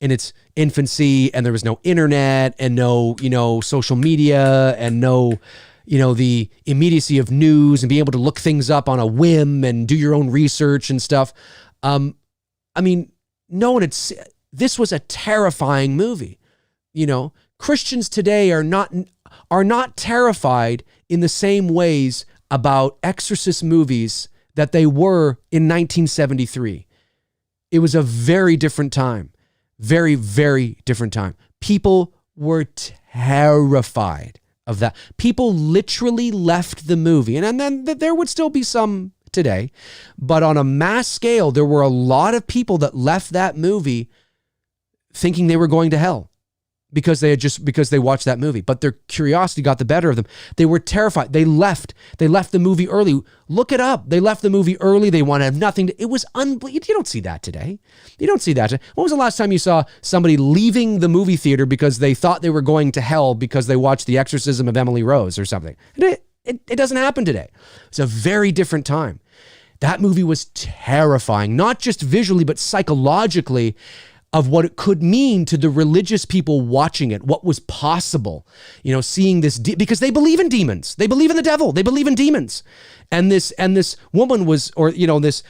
in its infancy and there was no internet and no social media and no the immediacy of news and being able to look things up on a whim and do your own research and stuff. This was a terrifying movie. Christians today are not terrified in the same ways about exorcist movies that they were in 1973. It was a very different time. Very, very different time. People were terrified of that. People literally left the movie. And then there would still be some today. But on a mass scale, there were a lot of people that left that movie thinking they were going to hell because they watched that movie. But their curiosity got the better of them. They were terrified. They left the movie early. Look it up. They left the movie early. They wanted nothing. It was unbelievable. You don't see that today. You don't see that. When was the last time you saw somebody leaving the movie theater because they thought they were going to hell because they watched The Exorcism of Emily Rose or something? It doesn't happen today. It's a very different time. That movie was terrifying, not just visually, but psychologically, of what it could mean to the religious people watching it, what was possible, seeing this, because they believe in demons. They believe in the devil. They believe in demons. And this woman this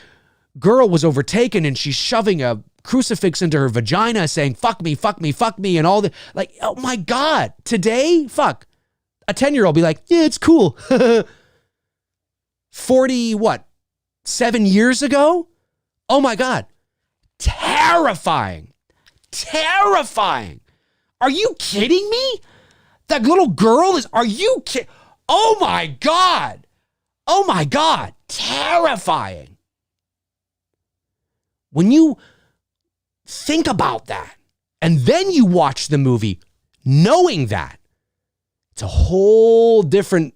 girl was overtaken and she's shoving a crucifix into her vagina saying, fuck me, fuck me, fuck me. And all the, oh my God, today, fuck. A 10-year-old be like, yeah, it's cool. 7 years ago? Oh my God. Terrifying. Are you kidding me? That little girl are you kidding? Oh my God. Terrifying. When you think about that and then you watch the movie knowing that, it's a whole different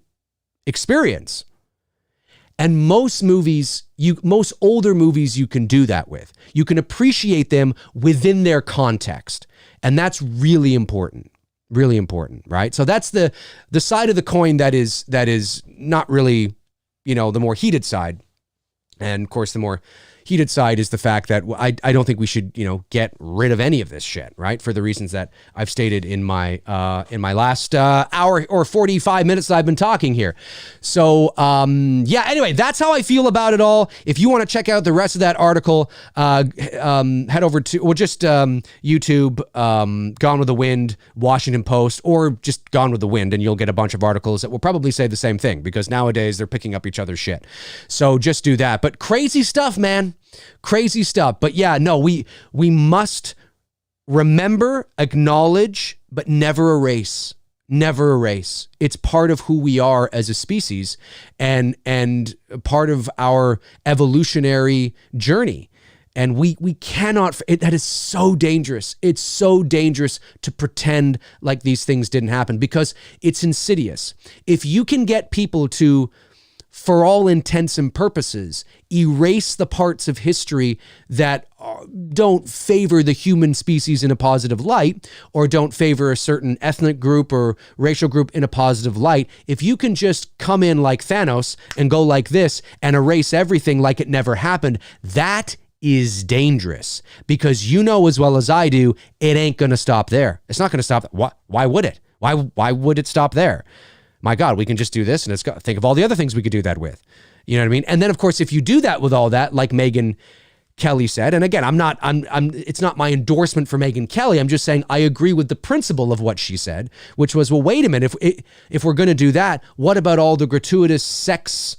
experience. And most older movies you can do that with. You can appreciate them within their context. And that's really important. Really important, right? So that's the side of the coin that is not really, the more heated side. And of course, the more heated side is the fact that I don't think we should, get rid of any of this shit, right? For the reasons that I've stated in my last hour or 45 minutes that I've been talking here. So, anyway, that's how I feel about it all. If you want to check out the rest of that article, head over to, YouTube, Gone with the Wind, Washington Post, or just Gone with the Wind, and you'll get a bunch of articles that will probably say the same thing, because nowadays they're picking up each other's shit. So just do that. But crazy stuff, man. Crazy stuff. But yeah, no, we must remember, acknowledge, but never erase. Never erase. It's part of who we are as a species and part of our evolutionary journey. And we cannot, that is so dangerous. It's so dangerous to pretend like these things didn't happen because it's insidious. If you can get people to, for all intents and purposes, erase the parts of history that don't favor the human species in a positive light, or don't favor a certain ethnic group or racial group in a positive light, if you can just come in like Thanos and go like this and erase everything like it never happened, that is dangerous, because as well as I do, it ain't going to stop there. It's not going to stop. Why would it? Why would it stop there? My God, we can just do this, and think of all the other things we could do that with. You know what I mean? And then, of course, if you do that with all that, like Megyn Kelly said, and again, it's not my endorsement for Megyn Kelly. I'm just saying I agree with the principle of what she said, which was, well, wait a minute, if we're going to do that, what about all the gratuitous sex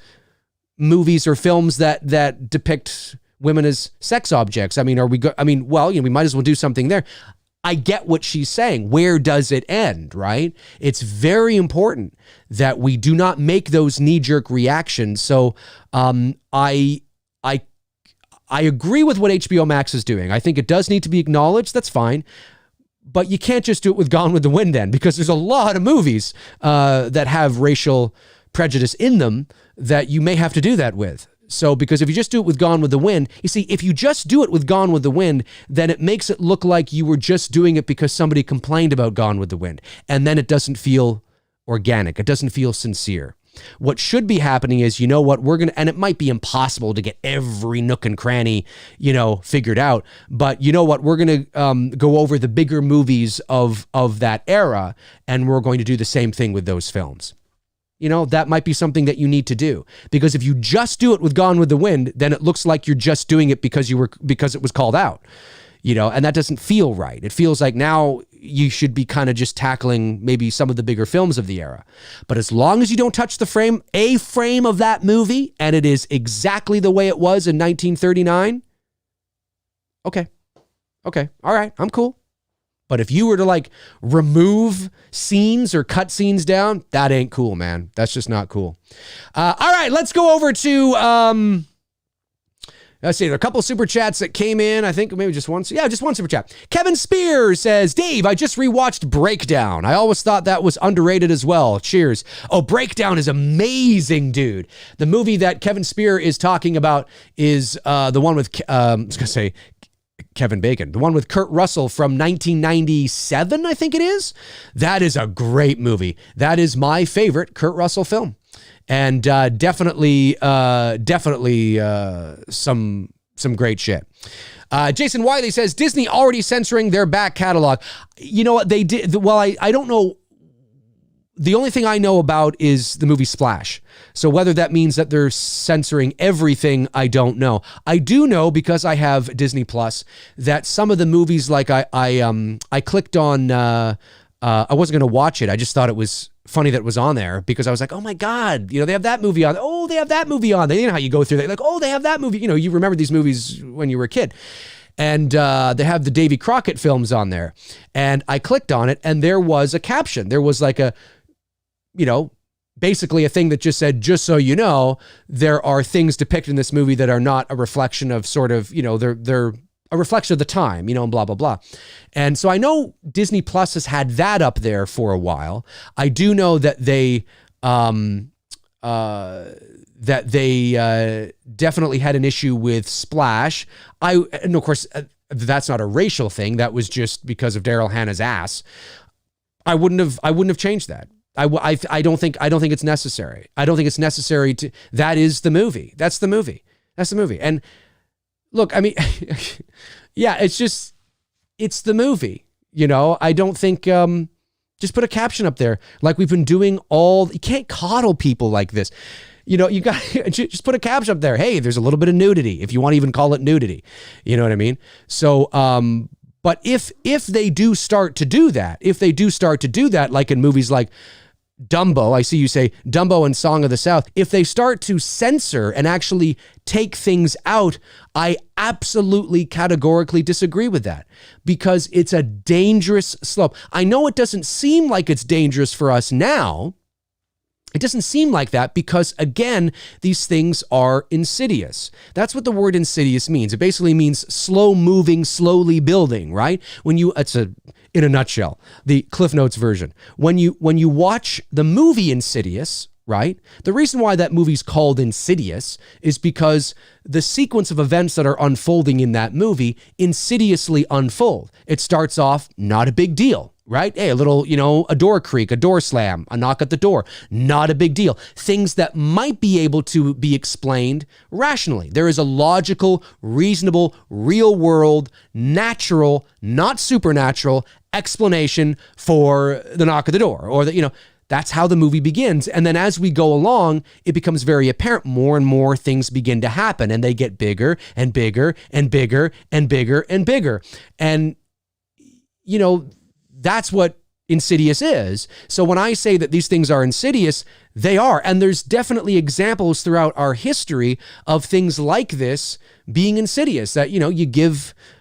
movies or films that depict women as sex objects? I mean, we might as well do something there. I get what she's saying. Where does it end, right? It's very important that we do not make those knee-jerk reactions. So I agree with what HBO Max is doing. I think it does need to be acknowledged. That's fine. But you can't just do it with Gone with the Wind then, because there's a lot of movies that have racial prejudice in them that you may have to do that with. So, because if you just do it with Gone with the Wind, you see, if you just do it with Gone with the Wind, then it makes it look like you were just doing it because somebody complained about Gone with the Wind. And then it doesn't feel organic. It doesn't feel sincere. What should be happening is, you know what, and it might be impossible to get every nook and cranny, figured out, but you know what, we're going to go over the bigger movies of that era, and we're going to do the same thing with those films. That might be something that you need to do, because if you just do it with Gone with the Wind, then it looks like you're just doing it because it was called out, and that doesn't feel right. It feels like now you should be kind of just tackling maybe some of the bigger films of the era. But as long as you don't touch a frame of that movie, and it is exactly the way it was in 1939, okay, all right, I'm cool. But if you were to remove scenes or cut scenes down, that ain't cool, man. That's just not cool. All right, let's go over to, let's see, there are a couple of super chats that came in. I think maybe just one. Yeah, just one super chat. Kevin Spears says, Dave, I just rewatched Breakdown. I always thought that was underrated as well. Cheers. Oh, Breakdown is amazing, dude. The movie that Kevin Spear is talking about is the one with, I was going to say, Kevin Bacon, the one with Kurt Russell from 1997, I think it is. That is a great movie. That is my favorite Kurt Russell film. And definitely some great shit. Jason Wiley says, Disney already censoring their back catalog. You know what they did? Well, I don't know. The only thing I know about is the movie Splash. So whether that means that they're censoring everything, I don't know. I do know, because I have Disney Plus, that some of the movies, like I clicked on, I wasn't going to watch it. I just thought it was funny that it was on there, because I was like, oh my God, they have that movie on. Oh, they have that movie on. You know how you go through that. Like, oh, they have that movie. You remember these movies when you were a kid. And they have the Davy Crockett films on there. And I clicked on it, and there was a caption. There was like a, basically a thing that just said, just so you know, there are things depicted in this movie that are not a reflection of sort of, they're a reflection of the time, and blah, blah, blah. And so I know Disney Plus has had that up there for a while. I do know that they definitely had an issue with Splash. And of course, that's not a racial thing. That was just because of Daryl Hannah's ass. I wouldn't have changed that. I don't think it's necessary. I don't think it's necessary to. That is the movie. That's the movie. And look, I mean, yeah, it's the movie. I don't think. Just put a caption up there, like we've been doing all. You can't coddle people like this. You got just put a caption up there. Hey, there's a little bit of nudity, if you want to even call it nudity. You know what I mean? So, but if they do start to do that, like in movies like Dumbo, I see you say Dumbo and Song of the South. If they start to censor and actually take things out, I absolutely categorically disagree with that, because it's a dangerous slope. I know it doesn't seem like it's dangerous for us now. It doesn't seem like that because, again, these things are insidious. That's what the word insidious means. It basically means slow moving, slowly building, right? In a nutshell, the Cliff Notes version. When you watch the movie Insidious, right? The reason why that movie's called Insidious is because the sequence of events that are unfolding in that movie insidiously unfold. It starts off, not a big deal, right? Hey, a little, a door creak, a door slam, a knock at the door, not a big deal. Things that might be able to be explained rationally. There is a logical, reasonable, real world, natural, not supernatural explanation for the knock at the door, or that's how the movie begins. And then as we go along, it becomes very apparent. More and more things begin to happen, and they get bigger and bigger and bigger and bigger and bigger. And, that's what Insidious is. So when I say that these things are insidious, they are. And there's definitely examples throughout our history of things like this being insidious, that,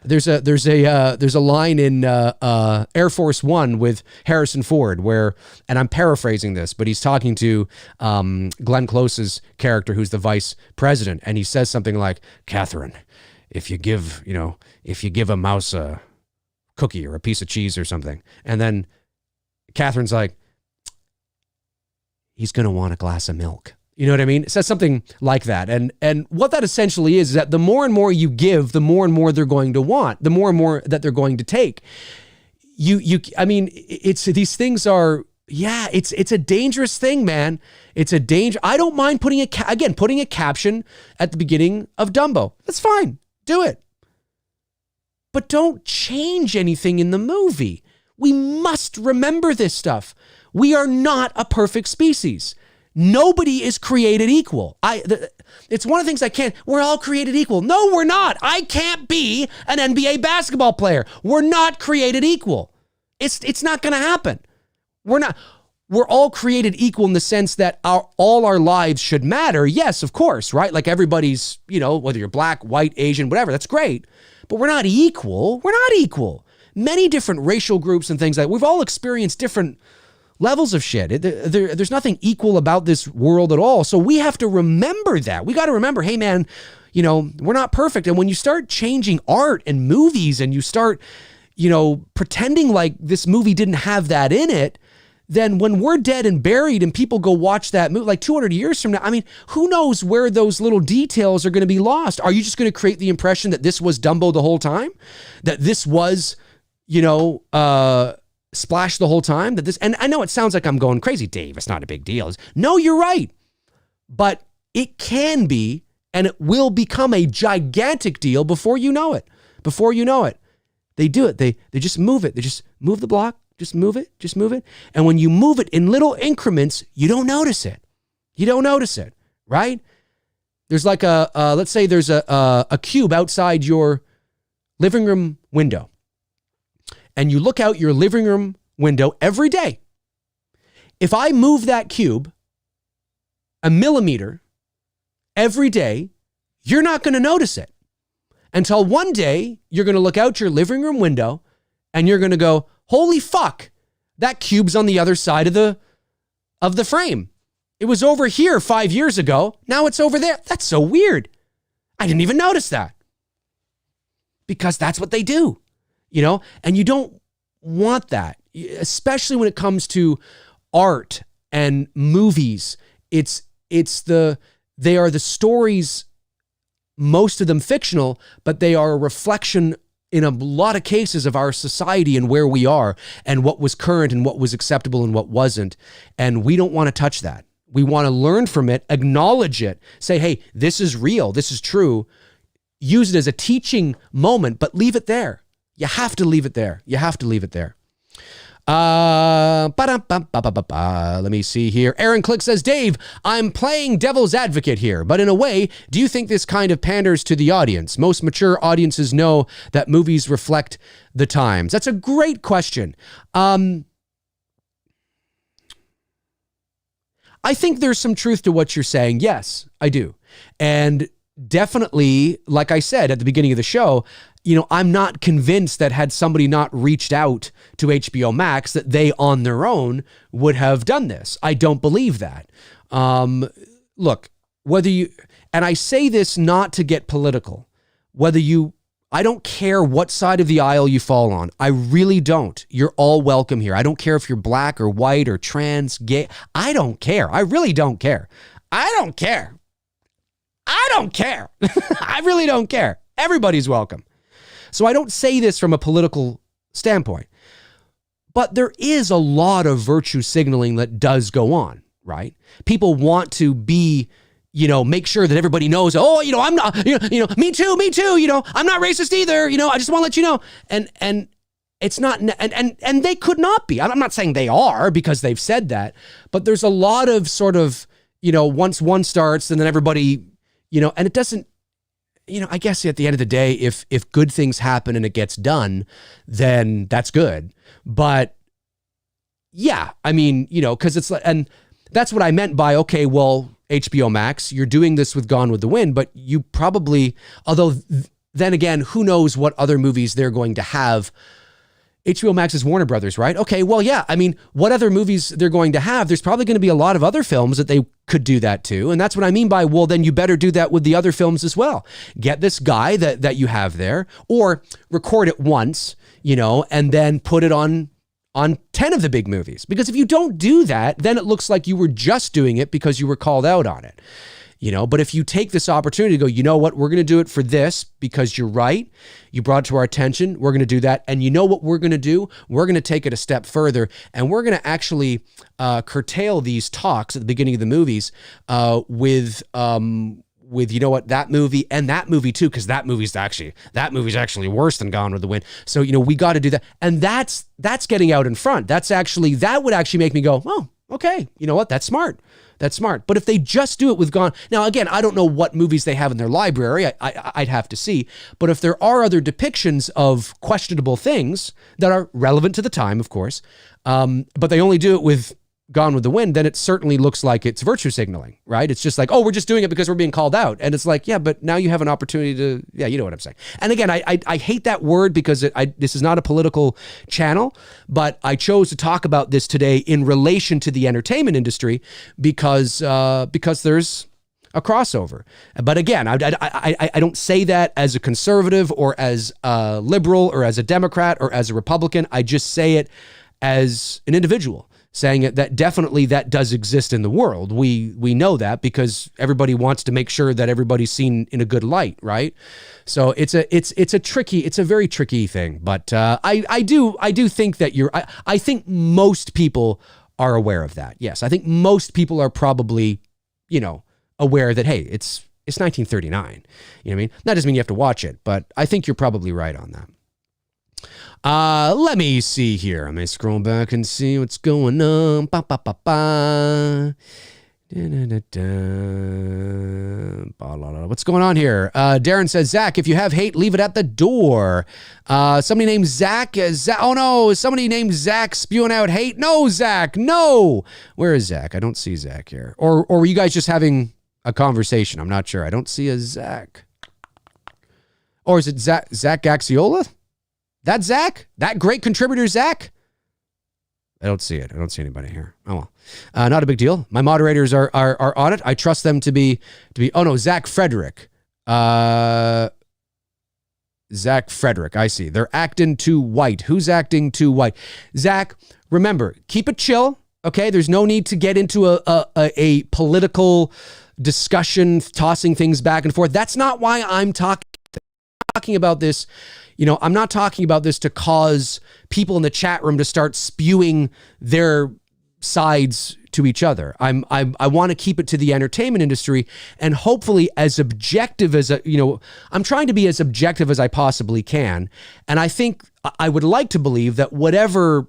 there's a line in Air Force One with Harrison Ford where, and I'm paraphrasing this, but he's talking to Glenn Close's character, who's the vice president. And he says something like, Catherine, if you give a mouse a cookie or a piece of cheese or something, and then Catherine's like, he's going to want a glass of milk. You know what I mean? It says something like that. And what that essentially is that the more and more you give, the more and more they're going to want, the more and more that they're going to take. I mean, it's these things are, yeah, it's a dangerous thing, man. It's a danger. I don't mind putting a caption at the beginning of Dumbo. That's fine. Do it. But don't change anything in the movie. We must remember this stuff. We are not a perfect species. Nobody is created equal. It's one of the things I can't, we're all created equal. No, we're not. I can't be an NBA basketball player. We're not created equal. It's not going to happen. We're all created equal in the sense that all our lives should matter. Yes, of course, right? Like everybody's, whether you're black, white, Asian, whatever, that's great. But we're not equal. We're not equal. Many different racial groups and things like we've all experienced different levels of shit. There's nothing equal about this world at all. So we have to remember that. We got to remember, hey man, we're not perfect. And when you start changing art and movies and you start, pretending like this movie didn't have that in it, then when we're dead and buried and people go watch that movie like 200 years from now, I mean, who knows where those little details are going to be lost? Are you just going to create the impression that this was Dumbo the whole time? That this was, Splash the whole time? And I know it sounds like I'm going crazy, Dave, it's not a big deal. No, you're right. But it can be, and it will become a gigantic deal before you know it. Before you know it. They do it. They just move it. They just move the block. Just move it. Just move it. And when you move it in little increments, you don't notice it. You don't notice it, right? There's like let's say there's a cube outside your living room window. And you look out your living room window every day. If I move that cube a millimeter every day, you're not going to notice it until one day you're going to look out your living room window and you're going to go, holy fuck, that cube's on the other side of the frame. It was over here 5 years ago. Now it's over there. That's so weird. I didn't even notice that. Because that's what they do. And you don't want that, especially when it comes to art and movies. They are the stories, most of them fictional, but they are a reflection in a lot of cases of our society and where we are and what was current and what was acceptable and what wasn't. And we don't want to touch that. We want to learn from it, acknowledge it, say, hey, this is real, this is true. Use it as a teaching moment, but leave it there. You have to leave it there. You have to leave it there. Let me see here. Aaron Click says, Dave, I'm playing devil's advocate here, but in a way, do you think this kind of panders to the audience? Most mature audiences know that movies reflect the times. That's a great question. I think there's some truth to what you're saying. Yes, I do. And definitely, like I said at the beginning of the show, I'm not convinced that had somebody not reached out to HBO Max, that they on their own would have done this. I don't believe that. Look, and I say this not to get political, I don't care what side of the aisle you fall on. I really don't. You're all welcome here. I don't care if you're black or white or trans, gay. I don't care. I really don't care. I don't care. I really don't care. Everybody's welcome. So I don't say this from a political standpoint, but there is a lot of virtue signaling that does go on, right? People want to be, make sure that everybody knows, I'm not, me too, I'm not racist either, I just want to let you know. And it's not, and they could not be. I'm not saying they are because they've said that, but there's a lot of sort of, once one starts and then everybody, and it doesn't, I guess at the end of the day, if good things happen and it gets done, then that's good. But yeah, I mean, because it's like, and that's what I meant by, okay, well, HBO Max, you're doing this with Gone with the Wind, but you probably, although then again, who knows what other movies they're going to have. HBO Max is Warner Brothers, right? Okay, well, yeah. I mean, what other movies they're going to have? There's probably going to be a lot of other films that they could do that too. And that's what I mean by, well, then you better do that with the other films as well. Get this guy that you have there, or record it once, and then put it on on 10 of the big movies. Because if you don't do that, then it looks like you were just doing it because you were called out on it. But if you take this opportunity to go, you know what, we're going to do it for this because you're right. You brought it to our attention. We're going to do that. And you know what we're going to do? We're going to take it a step further, and we're going to actually curtail these talks at the beginning of the movies with that movie and that movie too, because that movie's actually worse than Gone with the Wind. So we got to do that, and that's getting out in front. That would actually make me go, oh, okay, you know what? That's smart. That's smart. But if they just do it with Gone... Now, again, I don't know what movies they have in their library. I'd have to see. But if there are other depictions of questionable things that are relevant to the time, of course, but they only do it with Gone with the Wind, then it certainly looks like it's virtue signaling, right? It's just like, oh, we're just doing it because we're being called out. And it's like, yeah, but now you have an opportunity to... Yeah, you know what I'm saying. And again, I hate that word because this is not a political channel, but I chose to talk about this today in relation to the entertainment industry because there's a crossover. But again, I don't say that as a conservative or as a liberal or as a Democrat or as a Republican. I just say it as an individual, saying that definitely that does exist in the world. We know that because everybody wants to make sure that everybody's seen in a good light, right? So it's a very tricky thing. But I do think that I think most people are aware of that. Yes, I think most people are probably, aware that, hey, it's 1939. You know what I mean? That doesn't mean you have to watch it, but I think you're probably right on that. Let me see here. I may scroll back and see what's going on. Ba, ba, ba, ba. Da, da, da, da. Ba, la, la. What's going on here? Darren says, Zach, if you have hate, leave it at the door. Somebody named Zach. Oh no, somebody named Zach spewing out hate. No, Zach, no. Where is Zach? I don't see Zach here. Or were you guys just having a conversation? I'm not sure. I don't see a Zach. Or is it Zach Gaxiola? That Zach? That great contributor, Zach? I don't see it. I don't see anybody here. Oh, well. Not a big deal. My moderators are on it. I trust them to be, oh no, Zach Frederick. Zach Frederick, I see. They're acting too white. Who's acting too white? Zach, remember, keep it chill, okay? There's no need to get into a political discussion, tossing things back and forth. That's not why I'm talking about this. I'm not talking about this to cause people in the chat room to start spewing their sides to each other. I want to keep it to the entertainment industry and hopefully as objective as I'm trying to be as objective as I possibly can. And I think I would like to believe that whatever,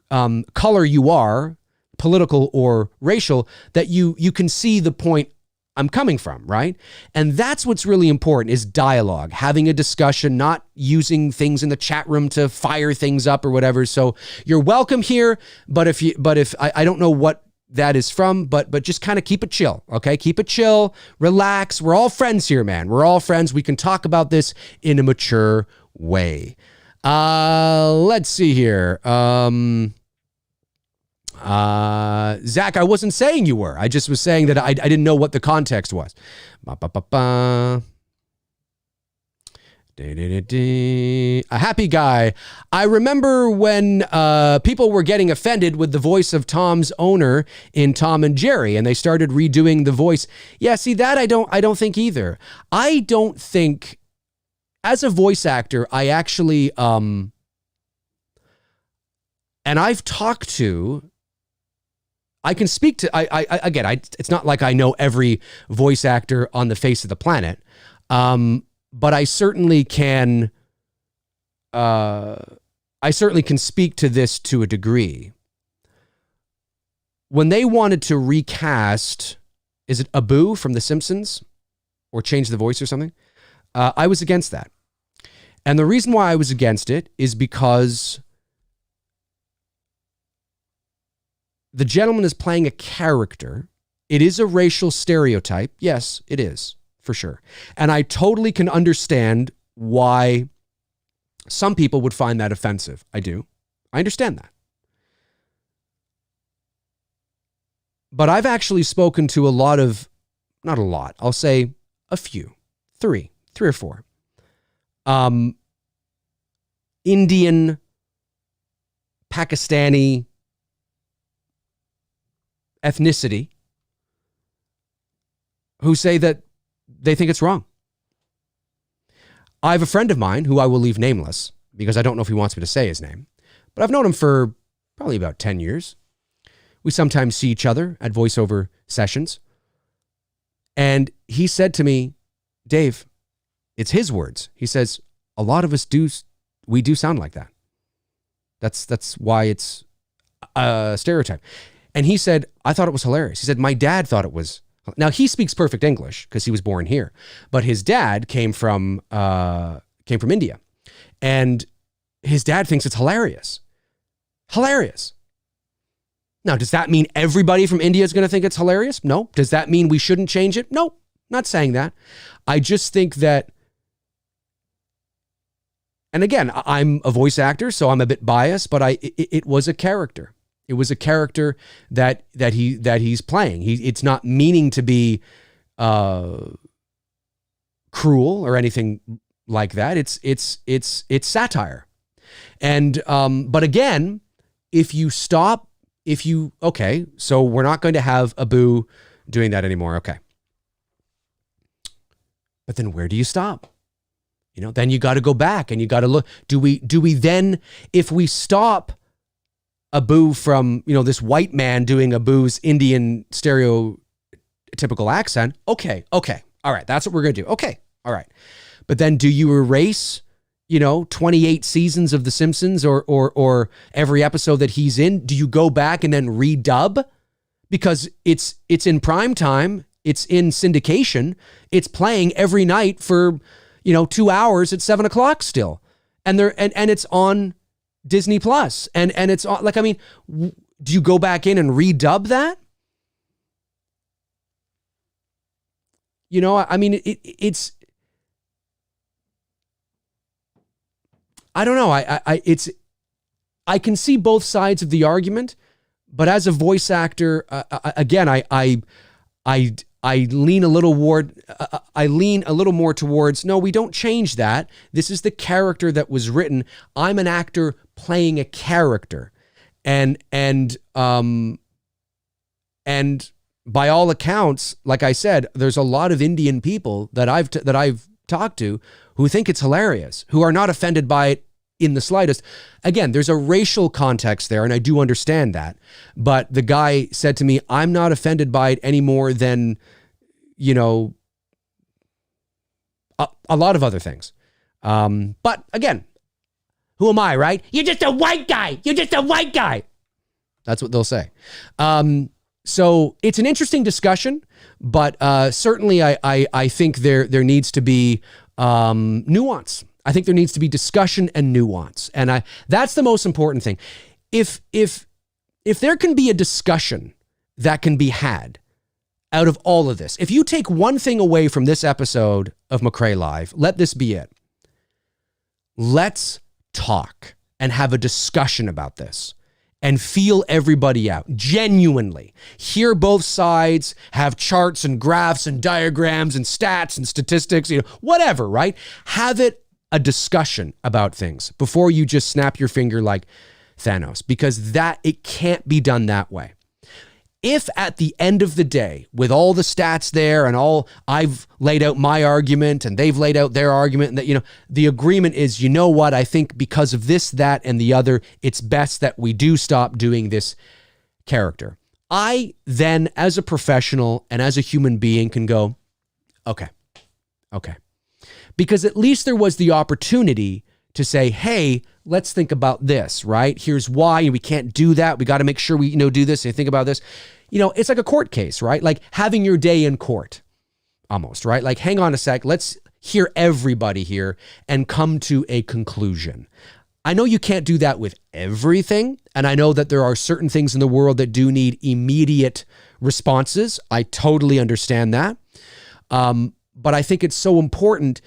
color you are, political or racial, that you can see the point I'm coming from, right? And that's what's really important is dialogue, having a discussion, not using things in the chat room to fire things up or whatever. So you're welcome here, but if I don't know what that is from, but just kind of keep it chill, okay? Keep it chill, relax. We're all friends here, man. We're all friends. We can talk about this in a mature way. Let's see here. Zach, I wasn't saying you were. I just was saying that I didn't know what the context was. Ba, ba, ba, ba. A happy guy. I remember when people were getting offended with the voice of Tom's owner in Tom and Jerry, and they started redoing the voice. Yeah, see that I don't think either. I don't think, as a voice actor, I actually and I've talked to. I can speak to, it's not like I know every voice actor on the face of the planet, but I certainly can speak to this to a degree. When they wanted to recast, is it Abu from The Simpsons or change the voice or something? I was against that. And the reason why I was against it is because the gentleman is playing a character. It is a racial stereotype. Yes, it is, for sure. And I totally can understand why some people would find that offensive. I do. I understand that. But I've actually spoken to not a lot, I'll say a few, three or four, Indian Pakistani ethnicity who say that they think it's wrong. I have a friend of mine who I will leave nameless because I don't know if he wants me to say his name, but I've known him for probably about 10 years. We sometimes see each other at voiceover sessions. And he said to me, Dave, it's his words. He says, a lot of us do sound like that. That's why it's a stereotype. And he said, I thought it was hilarious. He said, my dad thought it was. Now, he speaks perfect English because he was born here, but his dad came from India, and his dad thinks it's hilarious. Hilarious. Now, does that mean everybody from India is going to think it's hilarious? No. Does that mean we shouldn't change it? No, not saying that. I just think that, and again, I'm a voice actor, so I'm a bit biased, but it was a character. It was a character that he's playing. It's not meaning to be cruel or anything like that. It's satire. And but again, okay, so we're not going to have Abu doing that anymore. Okay. But then where do you stop? Then you got to go back and you got to look. Do we then, if we stop Abu from, this white man doing Abu's Indian stereotypical accent, okay. All right. That's what we're going to do. Okay. All right. But then do you erase 28 seasons of The Simpsons or every episode that he's in? Do you go back and then redub? Because it's in prime time, it's in syndication, it's playing every night for 2 hours at 7:00 still, and it's on Disney Plus, and it's on, like, I mean, do you go back in and redub that? I mean, it's. I don't know. I can see both sides of the argument, but as a voice actor, again, I lean a little more towards, no, we don't change that. This is the character that was written. I'm an actor playing a character, and by all accounts, like I said, there's a lot of Indian people that I've talked to who think it's hilarious, who are not offended by it in the slightest. Again, there's a racial context there, and I do understand that. But the guy said to me, I'm not offended by it any more than, a lot of other things. But again, who am I, right? You're just a white guy. You're just a white guy. That's what they'll say. So it's an interesting discussion, but certainly I think there needs to be nuance. I think there needs to be discussion and nuance, and that's the most important thing. If there can be a discussion that can be had out of all of this, if you take one thing away from this episode of McRae Live, let this be it. Let's talk and have a discussion about this and feel everybody out, genuinely. Hear both sides, have charts and graphs and diagrams and stats and statistics, whatever, right? Have a discussion about things before you just snap your finger like Thanos, because it can't be done that way. If at the end of the day, with all the stats there and I've laid out my argument and they've laid out their argument, and that, the agreement is, what, I think because of this, that, and the other, it's best that we do stop doing this character. I then, as a professional and as a human being, can go, okay. Because at least there was the opportunity to say, hey, let's think about this, right? Here's why we can't do that. We got to make sure we, do this and think about this. It's like a court case, right? Like having your day in court almost, right? Like, hang on a sec. Let's hear everybody here and come to a conclusion. I know you can't do that with everything. And I know that there are certain things in the world that do need immediate responses. I totally understand that. But I think it's so important,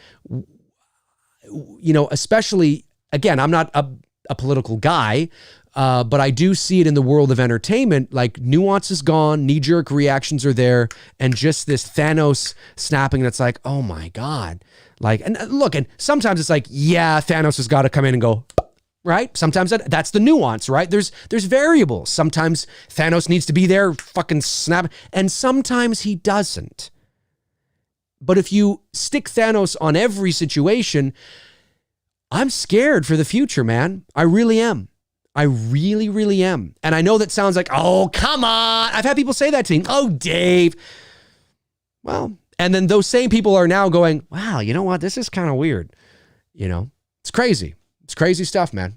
especially, again, I'm not a political guy, but I do see it in the world of entertainment. Like, nuance is gone, knee-jerk reactions are there, and just this Thanos snapping that's like, oh my God. Like, and look, and sometimes it's like, yeah, Thanos has got to come in and go, right? Sometimes that's the nuance, right? There's variables. Sometimes Thanos needs to be there, fucking snap, and sometimes he doesn't. But if you stick Thanos on every situation, I'm scared for the future, man. I really am. I really, really am. And I know that sounds like, oh, come on. I've had people say that to me. Oh, Dave. Well, and then those same people are now going, wow, you know what? This is kind of weird. You know, it's crazy. It's crazy stuff, man.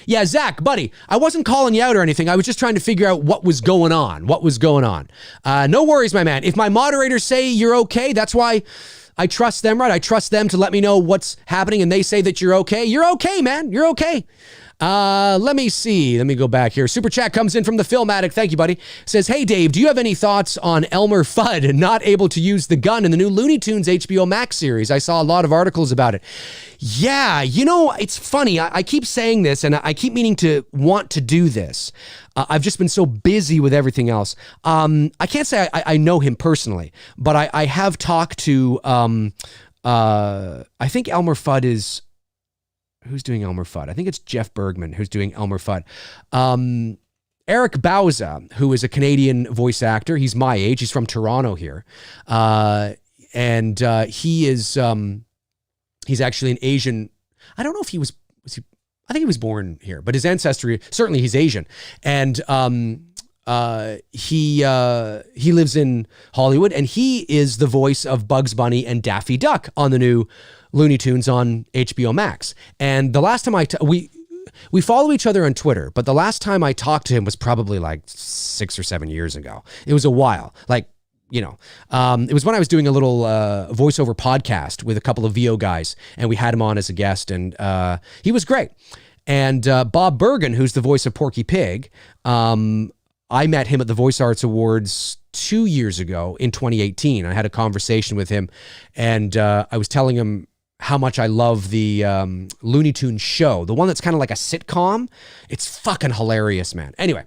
Yeah, Zach, buddy, I wasn't calling you out or anything. I was just trying to figure out what was going on. No worries, my man. If my moderators say you're okay, that's why I trust them, right? I trust them to let me know what's happening, and they say that you're okay. You're okay, man. You're okay. Let me see. Let me go back here. Super chat comes in from the Film Addict. Thank you, buddy. Says, hey, Dave, do you have any thoughts on Elmer Fudd not able to use the gun in the new Looney Tunes HBO Max series? I saw a lot of articles about it. Yeah, you know, it's funny. I keep saying this, and I keep meaning to want to do this. I've just been so busy with everything else. I can't say I know him personally, but I have talked to, I think Elmer Fudd is... Who's doing Elmer Fudd? I think it's Jeff Bergman who's doing Elmer Fudd. Eric Bauza, who is a Canadian voice actor. He's my age. He's from Toronto here. And he is, he's actually an Asian. I don't know if he was he, I think he was born here, but his ancestry, certainly he's Asian. And he lives in Hollywood, and he is the voice of Bugs Bunny and Daffy Duck on the new Looney Tunes on HBO Max. And the last time we follow each other on Twitter, but the last time I talked to him was probably like 6 or 7 years ago. It was a while. Like, you know, it was when I was doing a little voiceover podcast with a couple of VO guys, and we had him on as a guest, and he was great. And Bob Bergen, who's the voice of Porky Pig, I met him at the Voice Arts Awards 2 years ago in 2018. I had a conversation with him, and I was telling him how much I love the Looney Tunes show, the one that's kind of like a sitcom. It's fucking hilarious, man. Anyway,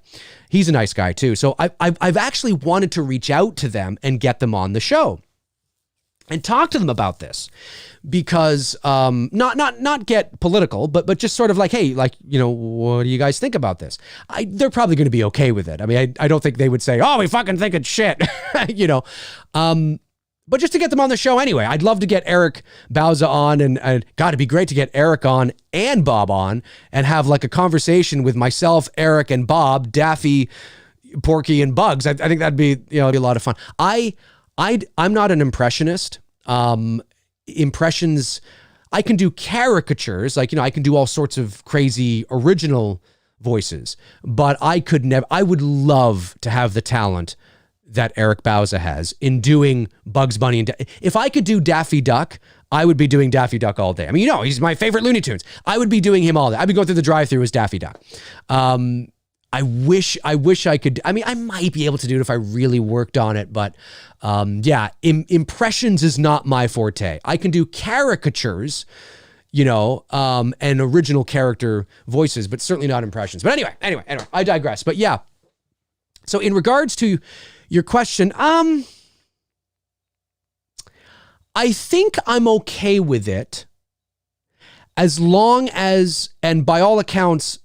he's a nice guy too. So I've actually wanted to reach out to them and get them on the show and talk to them about this, because not get political, but just sort of like, hey, like, you know, what do you guys think about this? They're probably going to be okay with it. I mean, I don't think they would say, oh, we fucking think it's shit, you know. But just to get them on the show anyway. I'd love to get Eric Bauza on, and God, it'd be great to get Eric on and Bob on and have like a conversation with myself, Eric, and Bob, Daffy, Porky, and Bugs. I think that'd be, you know, it'd be a lot of fun. I'm not an impressionist. Impressions, I can do caricatures, like, you know, I can do all sorts of crazy original voices, but I would love to have the talent that Eric Bauza has in doing Bugs Bunny. And if I could do Daffy Duck, I would be doing Daffy Duck all day. I mean, you know, he's my favorite Looney Tunes. I would be doing him all day. I'd be going through the drive-thru as Daffy Duck. I wish I could. I mean, I might be able to do it if I really worked on it, but yeah, impressions is not my forte. I can do caricatures, you know, and original character voices, but certainly not impressions. But anyway, I digress. But yeah, so in regards to your question, I think I'm okay with it as long as, and by all accounts,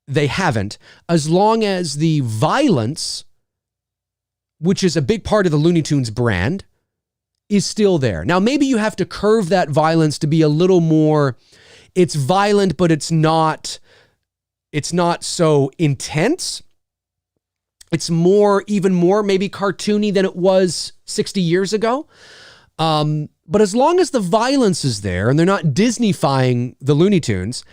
they haven't, as long as the violence, which is a big part of the Looney Tunes brand, is still there. Now, maybe you have to curve that violence to be a little more, it's violent, but it's not so intense. It's even more maybe cartoony than it was 60 years ago. But as long as the violence is there and they're not Disney-fying the Looney Tunes,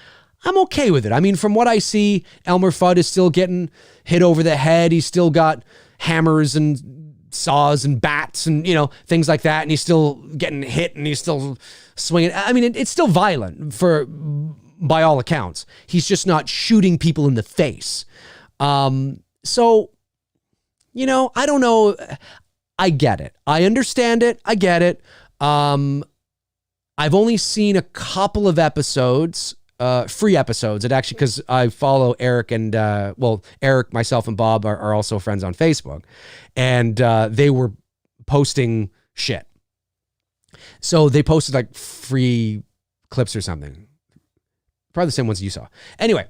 I'm okay with it. I mean, from what I see, Elmer Fudd is still getting hit over the head. He's still got hammers and saws and bats and, you know, things like that. And he's still getting hit and he's still swinging. I mean, it's still violent by all accounts. He's just not shooting people in the face. So, you know, I don't know. I get it. I understand it. I get it. I've only seen a couple of episodes, free episodes. It actually, because I follow Eric and, Eric, myself, and Bob are also friends on Facebook, and they were posting shit. So they posted like free clips or something. Probably the same ones you saw. Anyway,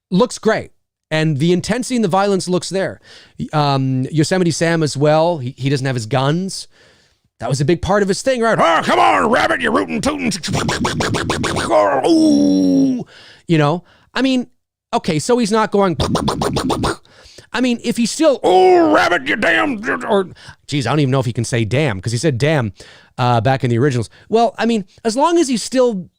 looks great. And the intensity and the violence looks there. Yosemite Sam as well. He doesn't have his guns. That was a big part of his thing, right? Oh, come on, rabbit, you're rootin' tootin'. You know, I mean, okay, so he's not going. I mean, if he's still, oh, rabbit, you damn, or, geez, I don't even know if he can say damn, because he said damn back in the originals. Well, I mean, as long as he's still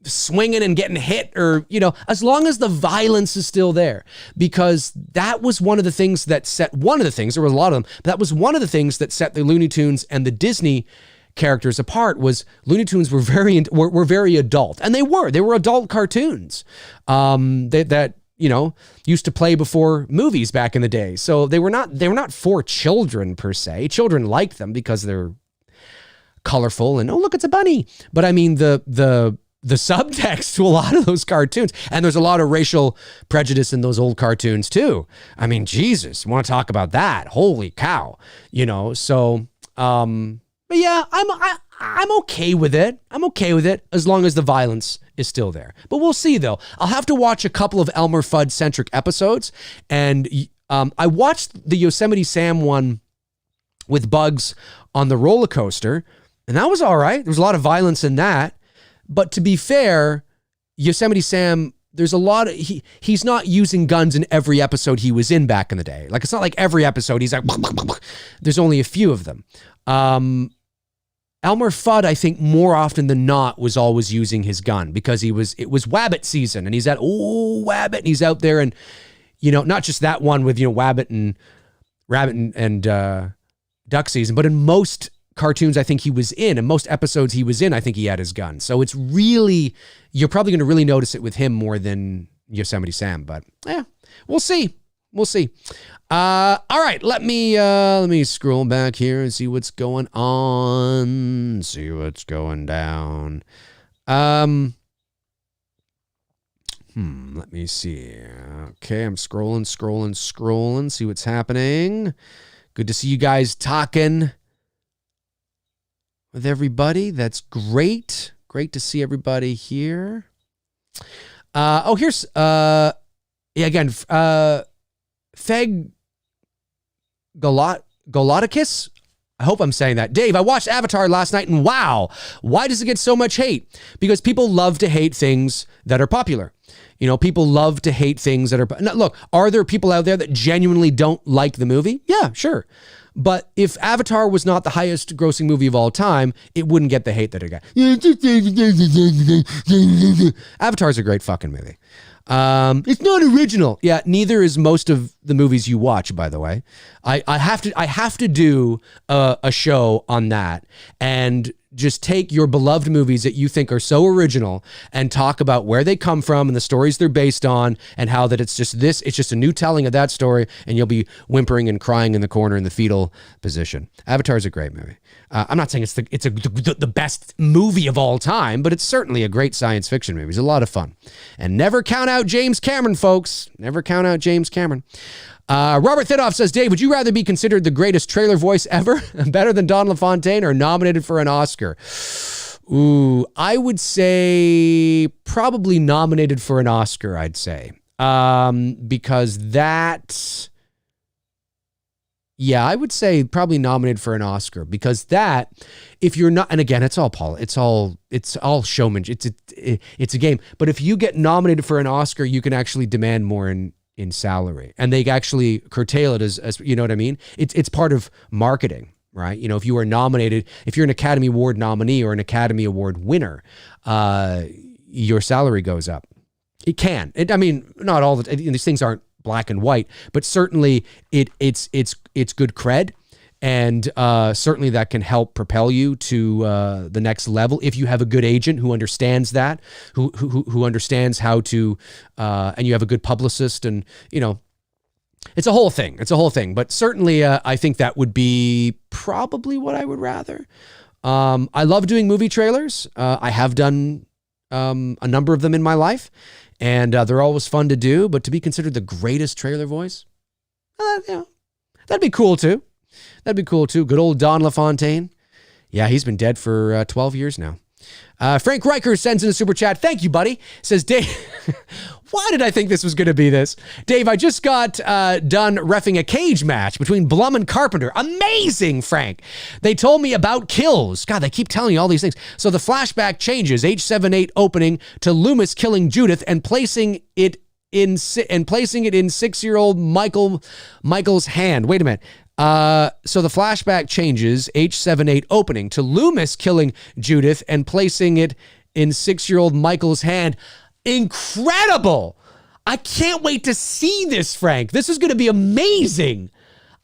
swinging and getting hit, or, you know, as long as the violence is still there, because that was one of the things that set, there were a lot of them, but that was one of the things that set the Looney Tunes and the Disney characters apart. Was Looney Tunes were very adult, and they were adult cartoons that you know, used to play before movies back in the day. So they were not for children per se. Children liked them because they're colorful and, oh, look, it's a bunny. But I mean, the subtext to a lot of those cartoons, and there's a lot of racial prejudice in those old cartoons too. I mean, Jesus, want to talk about that? Holy cow, you know. So, but yeah, I'm okay with it. I'm okay with it as long as the violence is still there. But we'll see, though. I'll have to watch a couple of Elmer Fudd-centric episodes. And I watched the Yosemite Sam one with Bugs on the roller coaster, and that was all right. There was a lot of violence in that. But to be fair, Yosemite Sam, there's a lot of, he's not using guns in every episode he was in back in the day. Like, it's not like every episode he's like, there's only a few of them. Elmer Fudd, I think more often than not, was always using his gun because it was Wabbit season, and he's at, oh, Wabbit, and he's out there, and, you know, not just that one with, you know, Wabbit and Rabbit and duck season, but in most cartoons I think he was in, and most episodes he was in, I think he had his gun. So it's really, you're probably going to really notice it with him more than Yosemite Sam, but yeah, we'll see. We'll see. All right, let me scroll back here and see what's going on. See what's going down. Let me see. Okay, I'm scrolling, see what's happening. Good to see you guys talking with everybody. That's great. Great to see everybody here. Here's again, Goloticus? I hope I'm saying that. Dave, I watched Avatar last night, and wow, why does it get so much hate? Because people love to hate things that are popular. You know, people love to hate things that are... Now, look, are there people out there that genuinely don't like the movie? Yeah, sure. But if Avatar was not the highest grossing movie of all time, it wouldn't get the hate that it got. Avatar's a great fucking movie. It's not original. Yeah, neither is most of the movies you watch, by the way. I have to do a show on that and just take your beloved movies that you think are so original and talk about where they come from and the stories they're based on, and how that it's just a new telling of that story, and you'll be whimpering and crying in the corner in the fetal position. Avatar is a great movie. I'm not saying it's the best movie of all time, but it's certainly a great science fiction movie. It's a lot of fun. And never count out James Cameron, folks. Never count out James Cameron. Robert Thidoff says, Dave, would you rather be considered the greatest trailer voice ever, better than Don LaFontaine, or nominated for an Oscar? Ooh, I would say probably nominated for an Oscar, I'd say. Because that... Yeah, I would say probably nominated for an Oscar, because that, if you're not, and again, it's all showmanship. It's a game. But if you get nominated for an Oscar, you can actually demand more in salary, and they actually curtail it as you know what I mean? It's part of marketing, right? You know, if you are nominated, if you're an Academy Award nominee or an Academy Award winner, your salary goes up. It can. I mean, not all these things aren't black and white, but certainly it's good cred, and certainly that can help propel you to the next level if you have a good agent who understands that, who understands how to, and you have a good publicist, and you know, it's a whole thing. But certainly, I think that would be probably what I would rather. I love doing movie trailers. I have done a number of them in my life. And they're always fun to do, but to be considered the greatest trailer voice, that'd be cool too. Good old Don LaFontaine. Yeah, he's been dead for 12 years now. Frank Riker sends in a super chat. Thank you, buddy. Says, Dave, why did I think this was going to be this? Dave, I just got done reffing a cage match between Blum and Carpenter. Amazing, Frank. They told me about kills. God, they keep telling you all these things. So the flashback changes, H78 opening to Loomis killing Judith and placing it in 6-year-old Michael's hand. Wait a minute. So the flashback changes, H78 opening to Loomis killing Judith and placing it in 6-year-old Michael's hand. Incredible. I can't wait to see this, Frank. This is going to be amazing.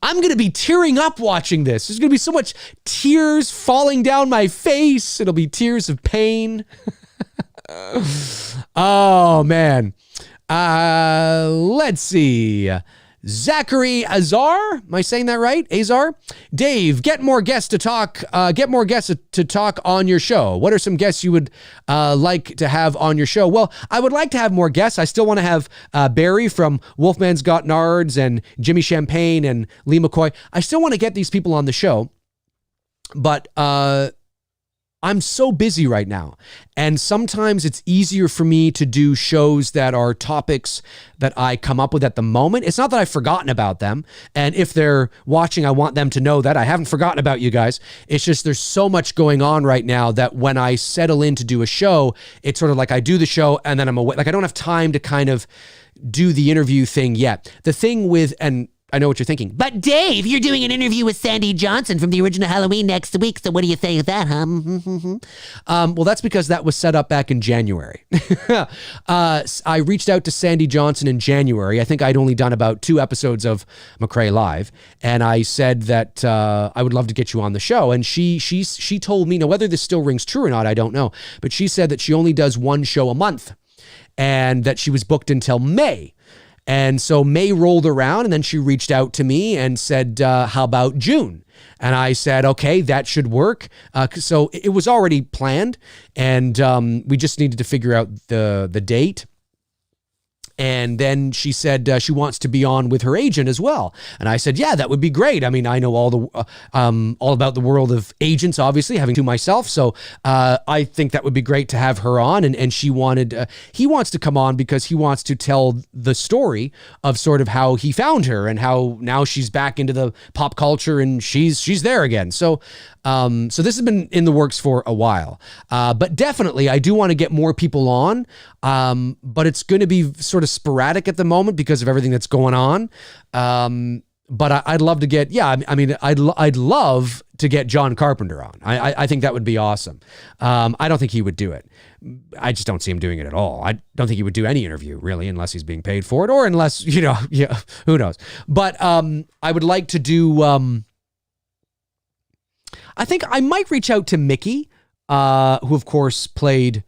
I'm going to be tearing up watching this. There's going to be so much tears falling down my face. It'll be tears of pain. Oh, man. Let's see. Zachary Azar, am I saying that right? Azar? Dave, get more guests to talk on your show. What are some guests you would like to have on your show? Well, I would like to have more guests. I still want to have Barry from Wolfman's Got Nards and Jimmy Champagne and Lee McCoy. I still want to get these people on the show, but I'm so busy right now. And sometimes it's easier for me to do shows that are topics that I come up with at the moment. It's not that I've forgotten about them. And if they're watching, I want them to know that I haven't forgotten about you guys. It's just there's so much going on right now that when I settle in to do a show, it's sort of like I do the show and then I'm away. Like I don't have time to kind of do the interview thing yet. The thing with, and I know what you're thinking, but Dave, you're doing an interview with Sandy Johnson from the original Halloween next week. So what do you think of that, huh? Well, that's because that was set up back in January. I reached out to Sandy Johnson in January. I think I'd only done about 2 episodes of McRae Live. And I said that I would love to get you on the show. And she told me, now whether this still rings true or not, I don't know. But she said that she only does 1 show a month and that she was booked until May. And so May rolled around and then she reached out to me and said, how about June? And I said, okay, that should work. So it was already planned and we just needed to figure out the date. And then she said she wants to be on with her agent as well. And I said, yeah, that would be great. I mean, I know all about the world of agents, obviously, having 2 myself. So I think that would be great to have her on. And she wanted, he wants to come on because he wants to tell the story of sort of how he found her and how now she's back into the pop culture and she's there again. So this has been in the works for a while, but definitely I do want to get more people on, but it's going to be sort of sporadic at the moment because of everything that's going on. But I'd love to get, I'd love to get John Carpenter on. I think that would be awesome. I don't think he would do it. I just don't see him doing it at all. I don't think he would do any interview really, unless he's being paid for it or unless, who knows? But I would like to do, I think I might reach out to Mickey, who of course played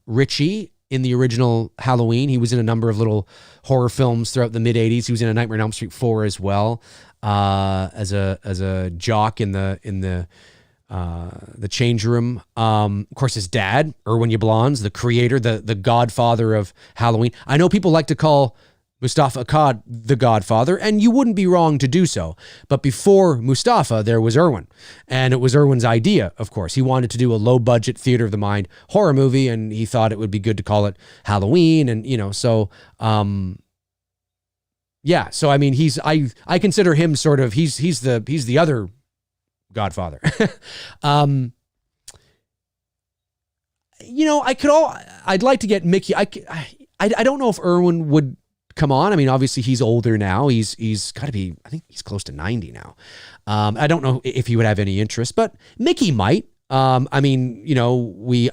Richie in the original Halloween. He was in a number of little horror films throughout the mid-'80s. He was in A Nightmare on Elm Street 4 as well, as a jock in the change room. Of course, his dad, Irwin Yablans, the creator, the godfather of Halloween. I know people like to call Mustafa Akkad the Godfather, and you wouldn't be wrong to do so. But before Mustafa, there was Irwin, and it was Irwin's idea, of course. He wanted to do a low-budget theater of the mind horror movie, and he thought it would be good to call it Halloween, and so yeah. So I mean, I consider him sort of he's the other Godfather. I'd like to get Mickey. I don't know if Irwin would come on. I mean, obviously he's older now. He's got to be, I think he's close to 90 now. I don't know if he would have any interest, but Mickey might. I mean,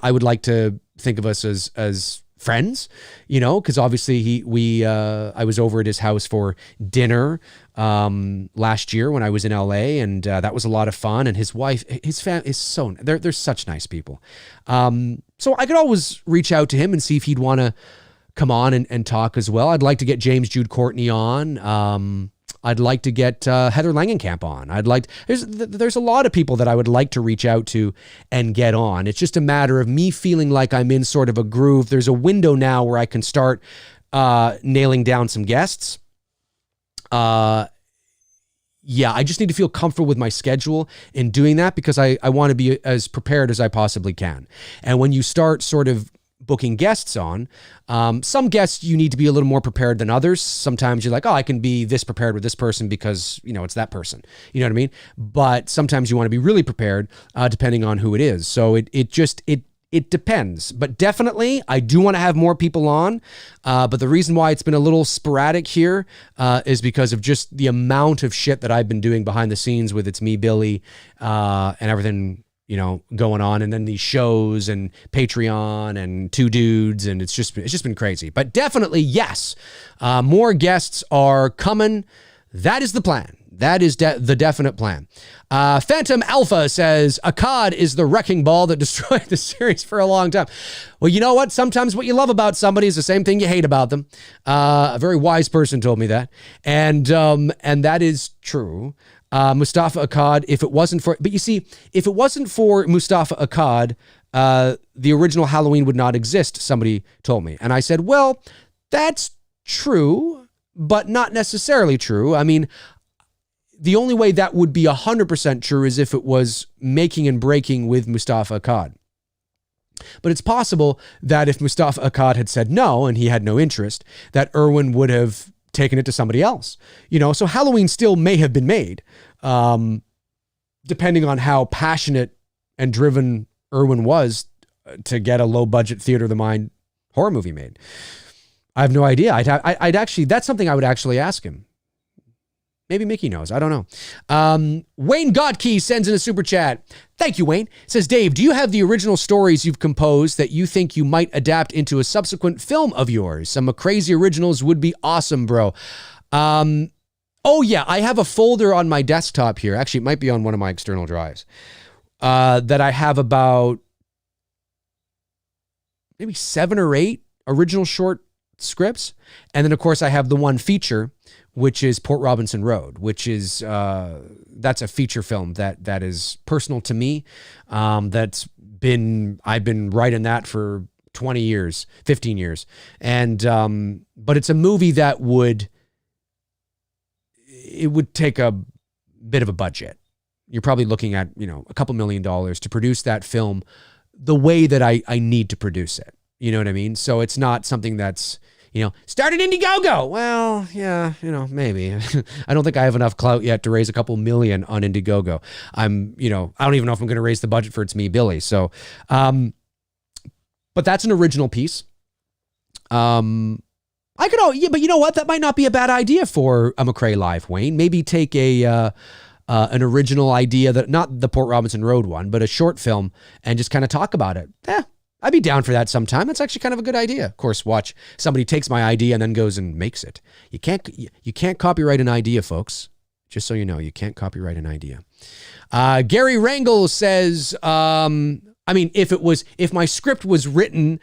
I would like to think of us as friends, because obviously I was over at his house for dinner last year when I was in LA, and that was a lot of fun. And his wife, his family is they're such nice people. So I could always reach out to him and see if he'd want to come on and talk as well. I'd like to get James Jude Courtney on. I'd like to get Heather Langenkamp on. There's a lot of people that I would like to reach out to and get on. It's just a matter of me feeling like I'm in sort of a groove. There's a window now where I can start nailing down some guests. yeah, I just need to feel comfortable with my schedule in doing that, because I want to be as prepared as I possibly can. And when you start sort of booking guests on, some guests you need to be a little more prepared than others. Sometimes you're like, oh, I can be this prepared with this person because, you know, it's that person. You know what I mean? But sometimes you want to be really prepared depending on who it is. So it depends, but definitely I do want to have more people on. But the reason why it's been a little sporadic here is because of just the amount of shit that I've been doing behind the scenes with It's Me, Billy, and everything, you know, going on. And then these shows and Patreon and Two Dudes. And it's just been crazy, but definitely, yes, more guests are coming. That is the plan. That is the definite plan. Phantom Alpha says, Akkad is the wrecking ball that destroyed the series for a long time. Well, you know what? Sometimes what you love about somebody is the same thing you hate about them. A very wise person told me that. And that is true. Mustafa Akkad, but you see, if it wasn't for Mustafa Akkad, the original Halloween would not exist, somebody told me. And I said, well, that's true, but not necessarily true. I mean, the only way that would be 100% true is if it was making and breaking with Mustafa Akkad. But it's possible that if Mustafa Akkad had said no and he had no interest, that Irwin would have taken it to somebody else. You know, so Halloween still may have been made, depending on how passionate and driven Irwin was to get a low-budget theater of the mind horror movie made. I have no idea. I'd actually, that's something I would actually ask him. Maybe Mickey knows. I don't know. Wayne Godkey sends in a super chat. Thank you, Wayne. Says, Dave, do you have the original stories you've composed that you think you might adapt into a subsequent film of yours? Some crazy originals would be awesome, bro. Oh, yeah. I have a folder on my desktop here. Actually, it might be on one of my external drives that I have about maybe 7 or 8 original short scripts. And then, of course, I have the one feature, which is Port Robinson Road, which is, that's a feature film that is personal to me. I've been writing that for 20 years, 15 years. And, but it's a movie that would take a bit of a budget. You're probably looking at, you know, a couple $1 million to produce that film the way that I need to produce it. You know what I mean? So it's not something that's, you know, start an Indiegogo. Well, yeah, you know, maybe. I don't think I have enough clout yet to raise a couple million on Indiegogo. I don't even know if I'm going to raise the budget for It's Me, Billy. So, but that's an original piece. But you know what? That might not be a bad idea for a McRae Live, Wayne. Maybe take an original idea, that not the Port Robinson Road one, but a short film, and just kind of talk about it. I'd be down for that sometime. That's actually kind of a good idea. Of course, watch somebody takes my idea and then goes and makes it. You can't copyright an idea, folks. Just so you know, you can't copyright an idea. Gary Rangel says, if my script was written,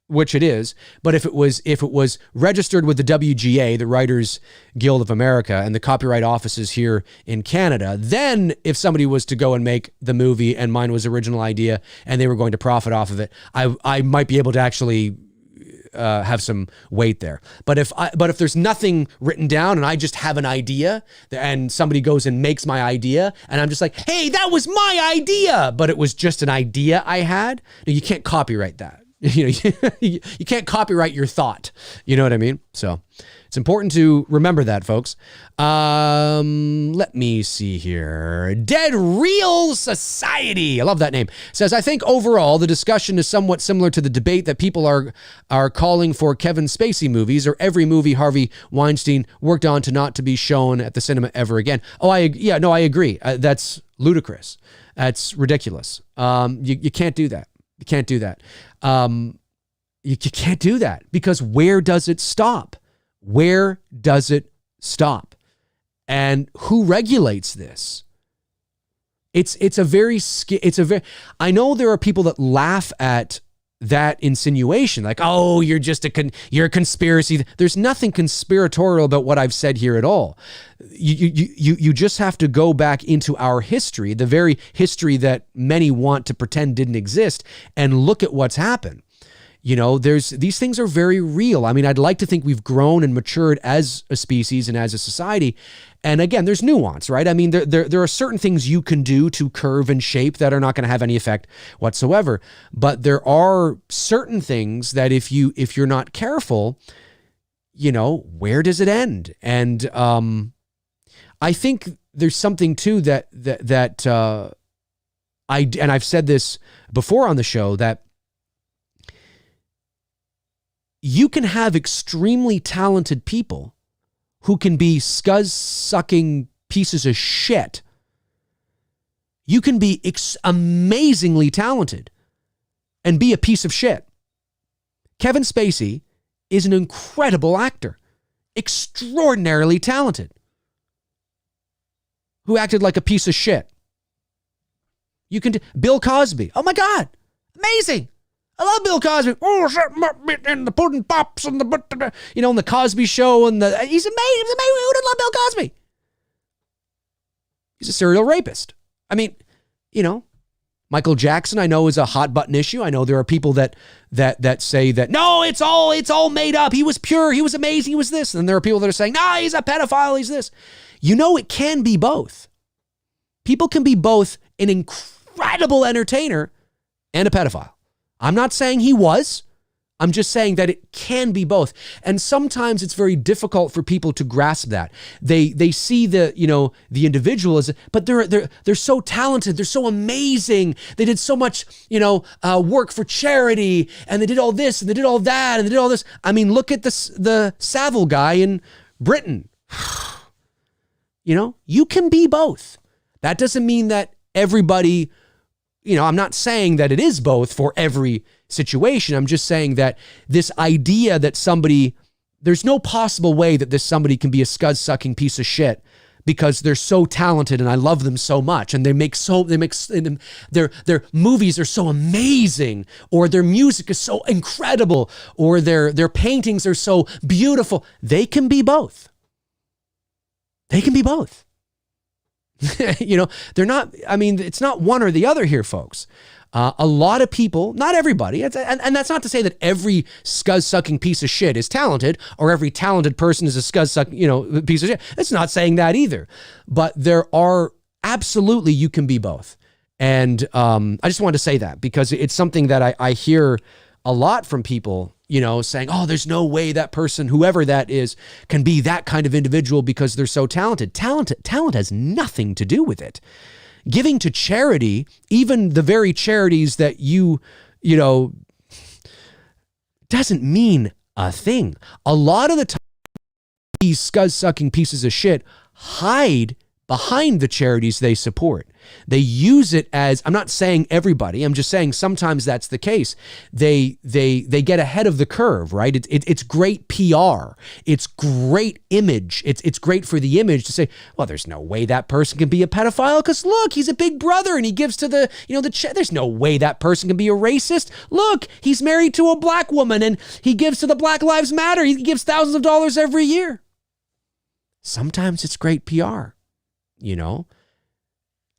which it is, but if it was registered with the WGA, the Writers Guild of America, and the copyright offices here in Canada, then if somebody was to go and make the movie and mine was original idea and they were going to profit off of it, I might be able to actually have some weight there. But if there's nothing written down and I just have an idea and somebody goes and makes my idea and I'm just like, hey, that was my idea, but it was just an idea I had, you can't copyright that. You can't copyright your thought. You know what I mean? So it's important to remember that, folks. Let me see here. Dead Real Society, I love that name, says, I think overall the discussion is somewhat similar to the debate that people are calling for Kevin Spacey movies or every movie Harvey Weinstein worked on to not to be shown at the cinema ever again. I agree. That's ludicrous. That's ridiculous. You can't do that. You can't do that. You can't do that, because where does it stop? Where does it stop? And who regulates this? I know there are people that laugh at that insinuation, like, oh, you're a conspiracy. There's nothing conspiratorial about what I've said here at all. You just have to go back into our history, the very history that many want to pretend didn't exist, and look at what's happened. these things are very real. I mean, I'd like to think we've grown and matured as a species and as a society. And again, there's nuance, right? I mean, there are certain things you can do to curve and shape that are not going to have any effect whatsoever. But there are certain things that if you're not careful, where does it end? And I think there's something too that I've said this before on the show, that you can have extremely talented people who can be scuzz-sucking pieces of shit. You can be amazingly talented and be a piece of shit. Kevin Spacey is an incredible actor, extraordinarily talented, who acted like a piece of shit. Bill Cosby. Oh my God, amazing. I love Bill Cosby. Oh, and the pudding pops and and the Cosby Show, and he's amazing. Who doesn't love Bill Cosby? He's a serial rapist. I mean, Michael Jackson, I know, is a hot button issue. I know there are people that say that no, it's all made up. He was pure. He was amazing. He was this. And there are people that are saying, no, he's a pedophile. He's this. It can be both. People can be both an incredible entertainer and a pedophile. I'm not saying he was. I'm just saying that it can be both. And sometimes it's very difficult for people to grasp that. They see the individual as, but they're so talented, they're so amazing. They did so much, work for charity, and they did all this and they did all that and they did all this. I mean, look at the Savile guy in Britain. You can be both. That doesn't mean that everybody, I'm not saying that it is both for every situation. I'm just saying that this idea that there's no possible way that somebody can be a scuzz-sucking piece of shit because they're so talented and I love them so much and their movies are so amazing, or their music is so incredible, or their paintings are so beautiful. They can be both. They can be both. They're not, it's not one or the other here, folks. A lot of people, not everybody, and that's not to say that every scuzz-sucking piece of shit is talented, or every talented person is a scuzz-sucking, piece of shit. It's not saying that either. But there are, absolutely, you can be both. And I just wanted to say that because it's something that I hear a lot from people, saying, oh, there's no way that person, whoever that is, can be that kind of individual because they're so talented. Talent has nothing to do with it. Giving to charity, even the very charities that doesn't mean a thing. A lot of the time, these scuzz-sucking pieces of shit hide behind the charities they support. They use it as, I'm not saying everybody, I'm just saying sometimes that's the case. They get ahead of the curve, right? It's great PR. It's great image. It's great for the image to say, well, there's no way that person can be a pedophile because look, he's a big brother and he gives to there's no way that person can be a racist. Look, he's married to a black woman and he gives to the Black Lives Matter. He gives thousands of dollars every year. Sometimes it's great PR.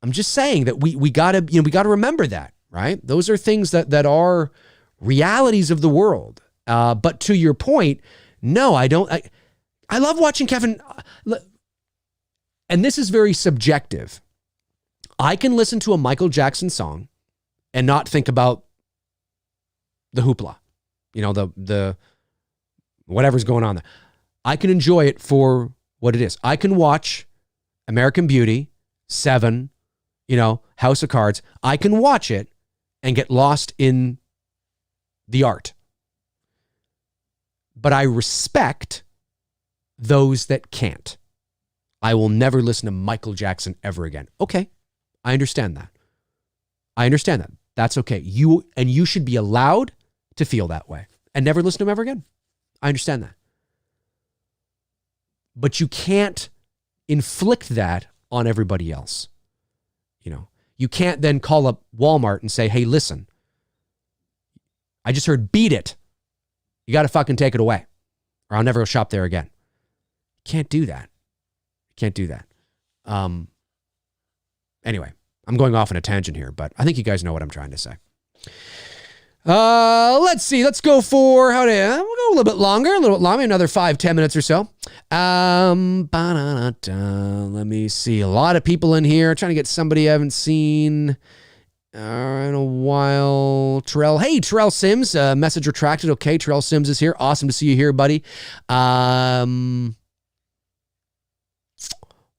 I'm just saying that we gotta remember that, right? Those are things that are realities of the world. But to your point, no, I don't. I love watching Kevin, and this is very subjective. I can listen to a Michael Jackson song and not think about the hoopla, the whatever's going on there. I can enjoy it for what it is. I can watch American Beauty, Seven, House of Cards. I can watch it and get lost in the art. But I respect those that can't. I will never listen to Michael Jackson ever again. Okay, I understand that. That's okay. You should be allowed to feel that way and never listen to him ever again. I understand that. But you can't inflict that on everybody else. You can't then call up Walmart and say, hey, listen, I just heard beat it. You got to fucking take it away or I'll never shop there again. Can't do that. Anyway, I'm going off on a tangent here, but I think you guys know what I'm trying to say. Let's see. Let's go for we'll go a little bit longer, another 5-10 minutes or so. Let me see. A lot of people in here. Trying to get somebody I haven't seen in a while. Terrell. Hey, Terrell Sims. Message retracted. Okay, Terrell Sims is here. Awesome to see you here, buddy.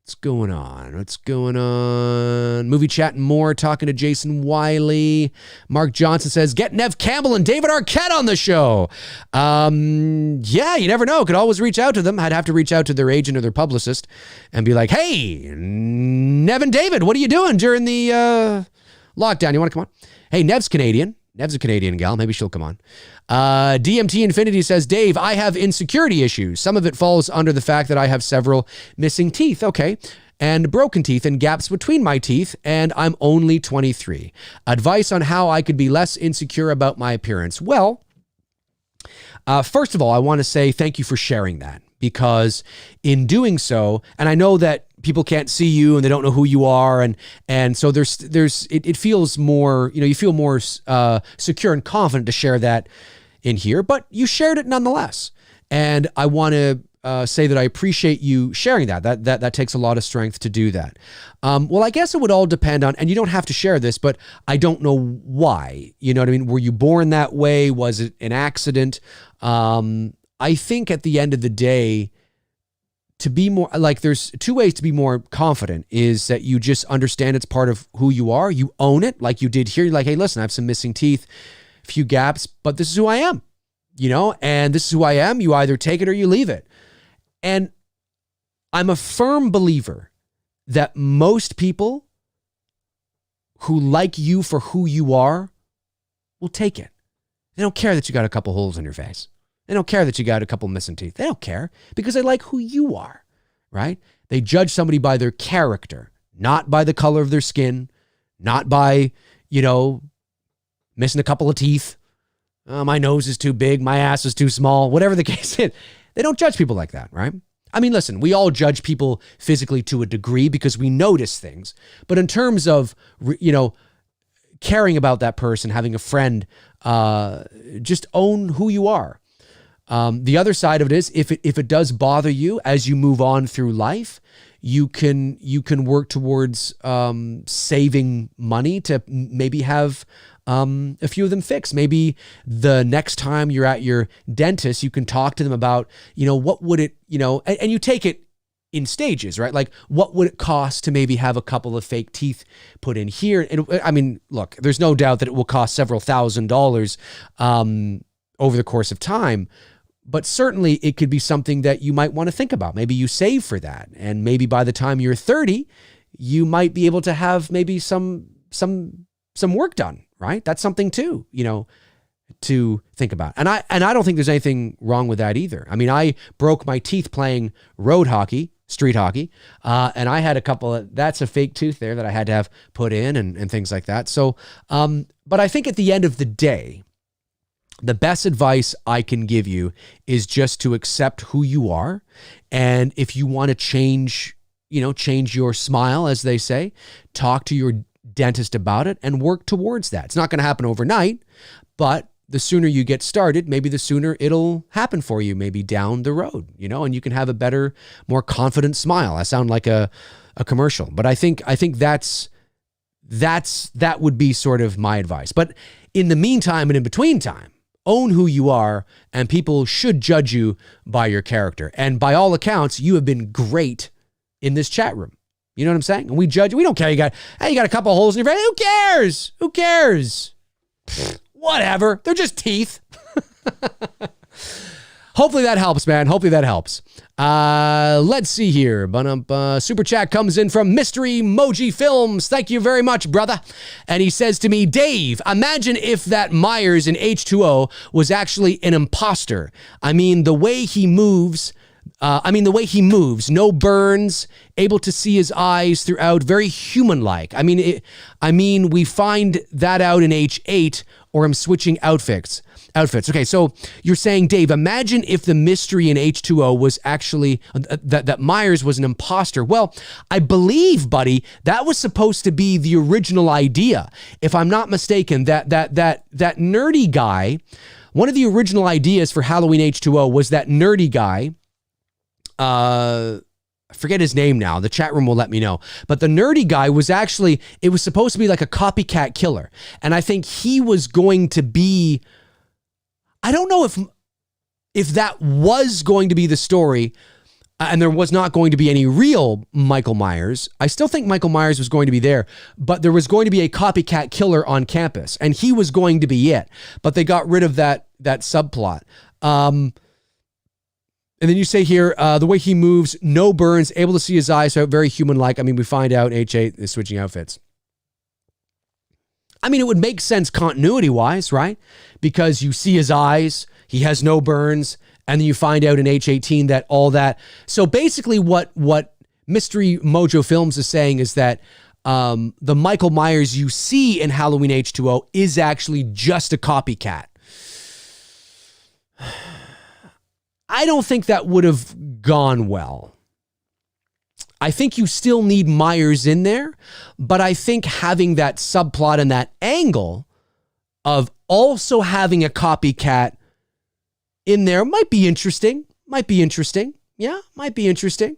What's going on? Movie chat and more. Talking to Jason Wiley. Mark Johnson says, get Nev Campbell and David Arquette on the show. Yeah, you never know. Could always reach out to them. I'd have to reach out to their agent or their publicist and be like, hey, Nev and David, what are you doing during the lockdown? You want to come on? Hey, Nev's Canadian. Nev's a Canadian gal. Maybe she'll come on. DMT Infinity says, Dave, I have insecurity issues. Some of it falls under the fact that I have several missing teeth. Okay. And broken teeth and gaps between my teeth. And I'm only 23. Advice on how I could be less insecure about my appearance. Well, first of all, I want to say thank you for sharing that, because in doing so, and I know that people can't see you and they don't know who you are. And so it feels more, you feel more secure and confident to share that in here, but you shared it nonetheless. And I want to say that I appreciate you sharing that. That takes a lot of strength to do that. Well, I guess it would all depend on, and you don't have to share this, but I don't know why, you know what I mean? Were you born that way? Was it an accident? I think at the end of the day, to be more, like, there's two ways to be more confident is that you just understand it's part of who you are. You own it like you did here. You're like, hey, listen, I have some missing teeth, a few gaps, but this is who I am, and this is who I am. You either take it or you leave it. And I'm a firm believer that most people who like you for who you are will take it. They don't care that you got a couple holes in your face. They don't care that you got a couple missing teeth. They don't care because they like who you are, right? They judge somebody by their character, not by the color of their skin, not by, missing a couple of teeth. My nose is too big. My ass is too small. Whatever the case is. They don't judge people like that, right? I mean, listen, we all judge people physically to a degree because we notice things. But in terms of, caring about that person, having a friend, just own who you are. The other side of it is if it does bother you as you move on through life, you can work towards saving money to maybe have a few of them fixed. Maybe the next time you're at your dentist, you can talk to them about, what would it, and you take it in stages, right? Like, what would it cost to maybe have a couple of fake teeth put in here? And I mean, look, there's no doubt that it will cost several $1,000s over the course of time. But certainly it could be something that you might want to think about. Maybe you save for that. And maybe by the time you're 30, you might be able to have maybe some work done, right? That's something too, to think about. And I don't think there's anything wrong with that either. I mean, I broke my teeth playing road hockey, street hockey, and I had a couple that's a fake tooth there that I had to have put in and things like that. So, but I think at the end of the day, the best advice I can give you is just to accept who you are. And if you want to change your smile, as they say, talk to your dentist about it and work towards that. It's not going to happen overnight, but the sooner you get started, maybe the sooner it'll happen for you, maybe down the road, and you can have a better, more confident smile. I sound like a commercial, but I think that would be sort of my advice. But in the meantime and in between time, own who you are, and people should judge you by your character. And by all accounts, you have been great in this chat room. You know what I'm saying? And we don't care. You got a couple of holes in your face. Who cares? Who cares? Whatever. They're just teeth. Hopefully that helps, man. Hopefully that helps. Let's see here. Super chat comes in from Mystery Emoji Films. Thank you very much, brother. And he says to me, Dave, imagine if that Myers in H2O was actually an imposter. I mean, the way he moves, no burns, able to see his eyes throughout, very human-like. We find that out in H8, or I'm switching outfits. outfits. Okay, so you're saying, Dave, imagine if the mystery in H2O was actually that Myers was an imposter. Well, I believe, buddy, that was supposed to be the original idea. If I'm not mistaken, that nerdy guy, one of the original ideas for Halloween H2O was that nerdy guy, I forget his name now. The chat room will let me know. But the nerdy guy was actually, it was supposed to be like a copycat killer. And I think he was going to be, I don't know if that was going to be the story, and there was not going to be any real Michael Myers. I still think Michael Myers was going to be there, but there was going to be a copycat killer on campus, and he was going to be it. But they got rid of that subplot. And then you say here, the way he moves, no burns, able to see his eyes, so very human-like. I mean, we find out H8 is switching outfits. I mean, it would make sense continuity-wise, right? Because you see his eyes, he has no burns, and then you find out in H18 that all that. So basically what Mystery Mojo Films is saying is that the Michael Myers you see in Halloween H2O is actually just a copycat. I don't think that would have gone well. I think you still need Myers in there, but I think having that subplot and that angle of also having a copycat in there might be interesting. Yeah, might be interesting.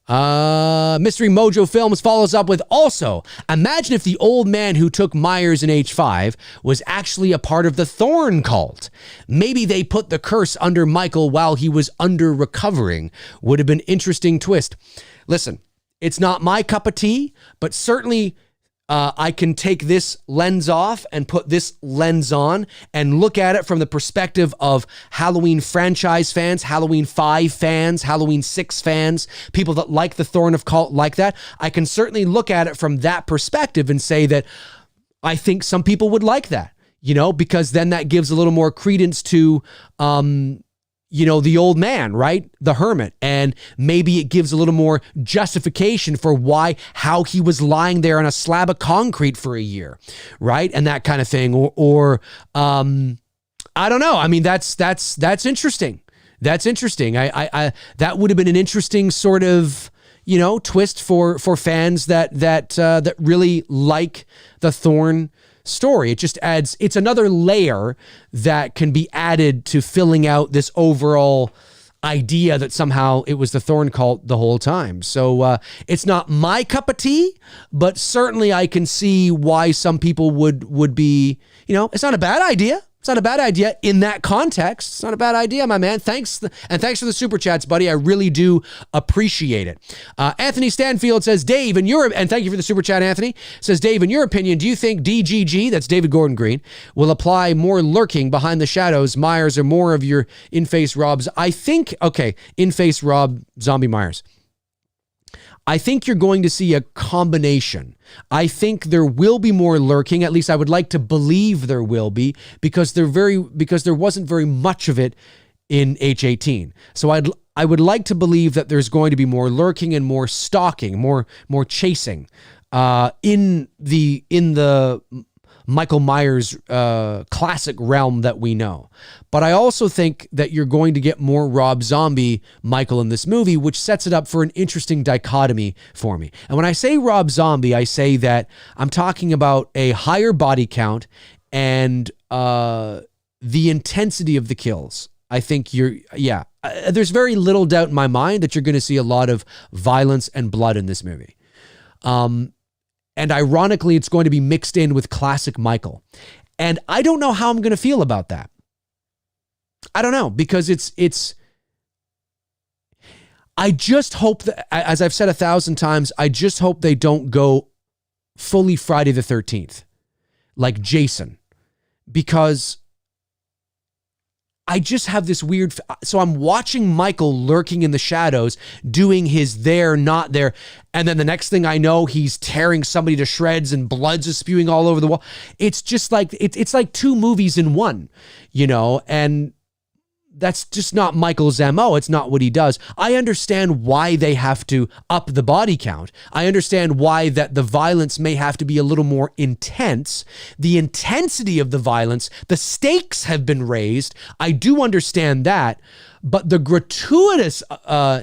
Mystery Mojo Films follows up with, also, imagine if the old man who took Myers in H5 was actually a part of the Thorn cult. Maybe they put the curse under Michael while he was under recovering. Would have been interesting twist. Listen, it's not my cup of tea, but certainly I can take this lens off and put this lens on and look at it from the perspective of Halloween franchise fans, Halloween 5 fans, Halloween 6 fans, people that like the Thorn of Cult like that. I can certainly look at it from that perspective and say that I think some people would like that, because then that gives a little more credence to, the old man, right? The hermit. And maybe it gives a little more justification for how he was lying there on a slab of concrete for a year, right? And that kind of thing. Or I don't know. I mean, that's interesting. That's interesting. I that would have been an interesting sort of, twist for fans that really like the Thorn story. It just adds, it's another layer that can be added to filling out this overall idea that somehow it was the Thorn cult the whole time. So it's not my cup of tea, but certainly I can see why some people would be, it's not a bad idea. It's not a bad idea in that context. It's not a bad idea, my man. Thanks for the super chats, buddy. I really do appreciate it. Anthony Stanfield says, Dave, and thank you for the super chat, Anthony. Says, Dave, in your opinion, do you think DGG, that's David Gordon Green, will apply more lurking behind the shadows, Myers, or more of your in-face Robs? I think, in-face Rob Zombie Myers. I think you're going to see a combination. I think there will be more lurking. At least I would like to believe there will be, because there wasn't very much of it in H18. So I would like to believe that there's going to be more lurking and more stalking, more chasing in the Michael Myers classic realm that we know. But I also think that you're going to get more Rob Zombie Michael in this movie, which sets it up for an interesting dichotomy for me. And when I say Rob Zombie, I say that I'm talking about a higher body count and the intensity of the kills. I think there's very little doubt in my mind that you're going to see a lot of violence and blood in this movie. And ironically, it's going to be mixed in with classic Michael. And I don't know how I'm going to feel about that. I don't know, because I just hope that, as I've said 1,000 times, I just hope they don't go fully Friday the 13th, like Jason, because I just have this weird, so I'm watching Michael lurking in the shadows, doing his there, not there. And then the next thing I know, he's tearing somebody to shreds and blood's is spewing all over the wall. It's just like, it's like two movies in one, and that's just not Michael's MO. It's not what he does. I understand why they have to up the body count. I understand why that the violence may have to be a little more intense. The intensity of the violence, the stakes have been raised. I do understand that. But the gratuitous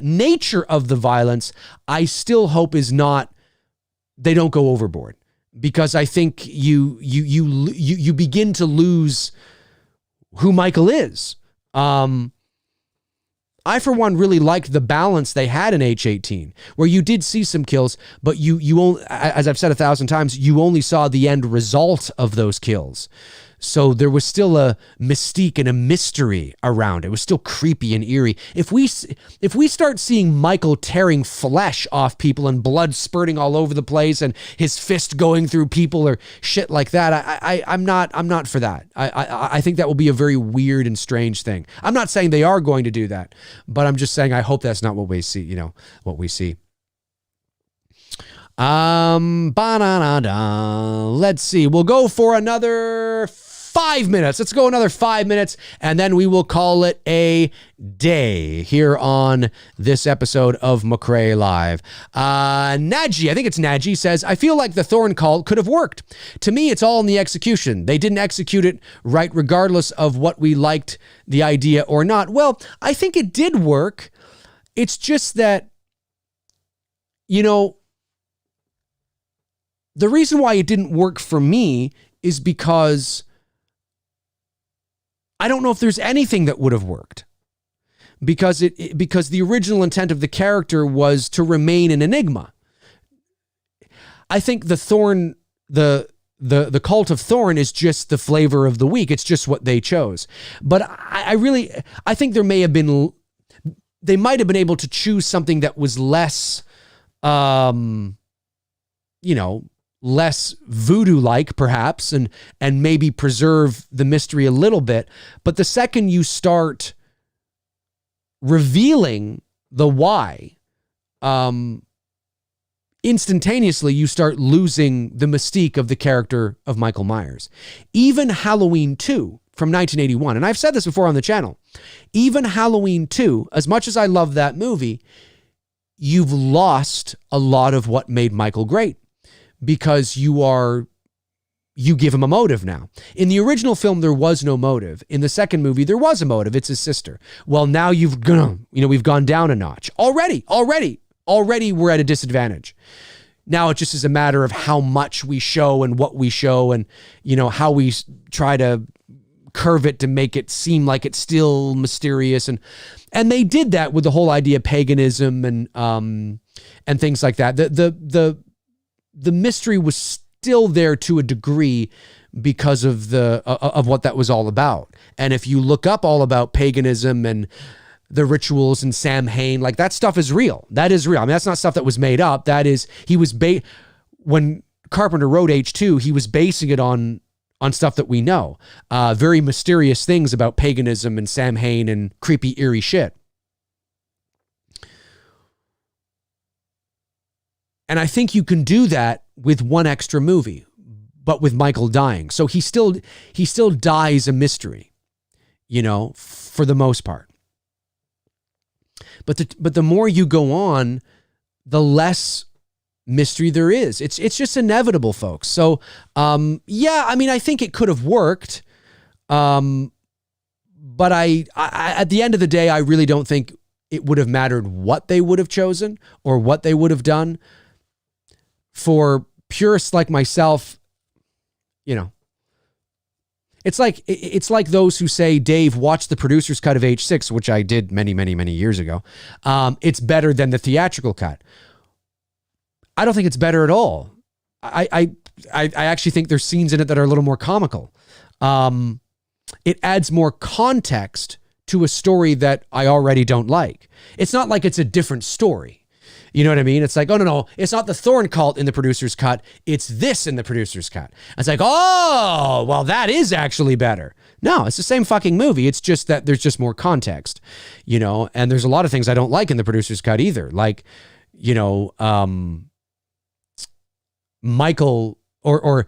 nature of the violence, I still hope is not, they don't go overboard. Because I think you begin to lose who Michael is. I, for one, really liked the balance they had in H-18, where you did see some kills, but you only, as I've said 1,000 times, you only saw the end result of those kills. So there was still a mystique and a mystery around it. It was still creepy and eerie. If we start seeing Michael tearing flesh off people and blood spurting all over the place and his fist going through people or shit like that, I'm not for that. I think that will be a very weird and strange thing. I'm not saying they are going to do that, but I'm just saying I hope that's not what we see. What we see. Let's see. We'll go for another 5 minutes. Let's go another 5 minutes, and then we will call it a day here on this episode of McRae Live. Naji, I think it's Naji, says, I feel like the Thorn cult could have worked. To me, it's all in the execution. They didn't execute it right, regardless of what we liked the idea or not. Well, I think it did work. It's just that, the reason why it didn't work for me is because I don't know if there's anything that would have worked, because the original intent of the character was to remain an enigma. I think the Thorn, the cult of Thorn is just the flavor of the week. It's just what they chose. But I think they might have been able to choose something that was less, less voodoo-like perhaps, and maybe preserve the mystery a little bit. But the second you start revealing the why, instantaneously you start losing the mystique of the character of Michael Myers. Even Halloween 2 from 1981, and I've said this before on the channel, even Halloween 2, as much as I love that movie, you've lost a lot of what made Michael great. Because you give him a motive now. In the original film, there was no motive. In the second movie, there was a motive. It's his sister. Well, now we've gone down a notch. Already, we're at a disadvantage. Now it just is a matter of how much we show and what we show and, how we try to curve it to make it seem like it's still mysterious. And they did that with the whole idea of paganism and things like that. The mystery was still there to a degree because of of what that was all about. And if you look up all about paganism and the rituals and Samhain, like that stuff is real. That is real. I mean, that's not stuff that was made up. That is, when Carpenter wrote H2, he was basing it on stuff that we know. Very mysterious things about paganism and Samhain and creepy, eerie shit. And I think you can do that with one extra movie, but with Michael dying. So he still dies a mystery, for the most part. But the more you go on, the less mystery there is. It's just inevitable, folks. So, I think it could have worked. But I at the end of the day, I really don't think it would have mattered what they would have chosen or what they would have done. For purists like myself, it's like those who say, Dave, watch the producer's cut of H6, which I did many, many, many years ago. It's better than the theatrical cut. I don't think it's better at all. I actually think there's scenes in it that are a little more comical. It adds more context to a story that I already don't like. It's not like it's a different story. You know what I mean? It's like, oh, no, it's not the Thorn cult in the producer's cut. It's this in the producer's cut. It's like, oh, well, that is actually better. No, it's the same fucking movie. It's just that there's just more context, and there's a lot of things I don't like in the producer's cut either. Like, Michael or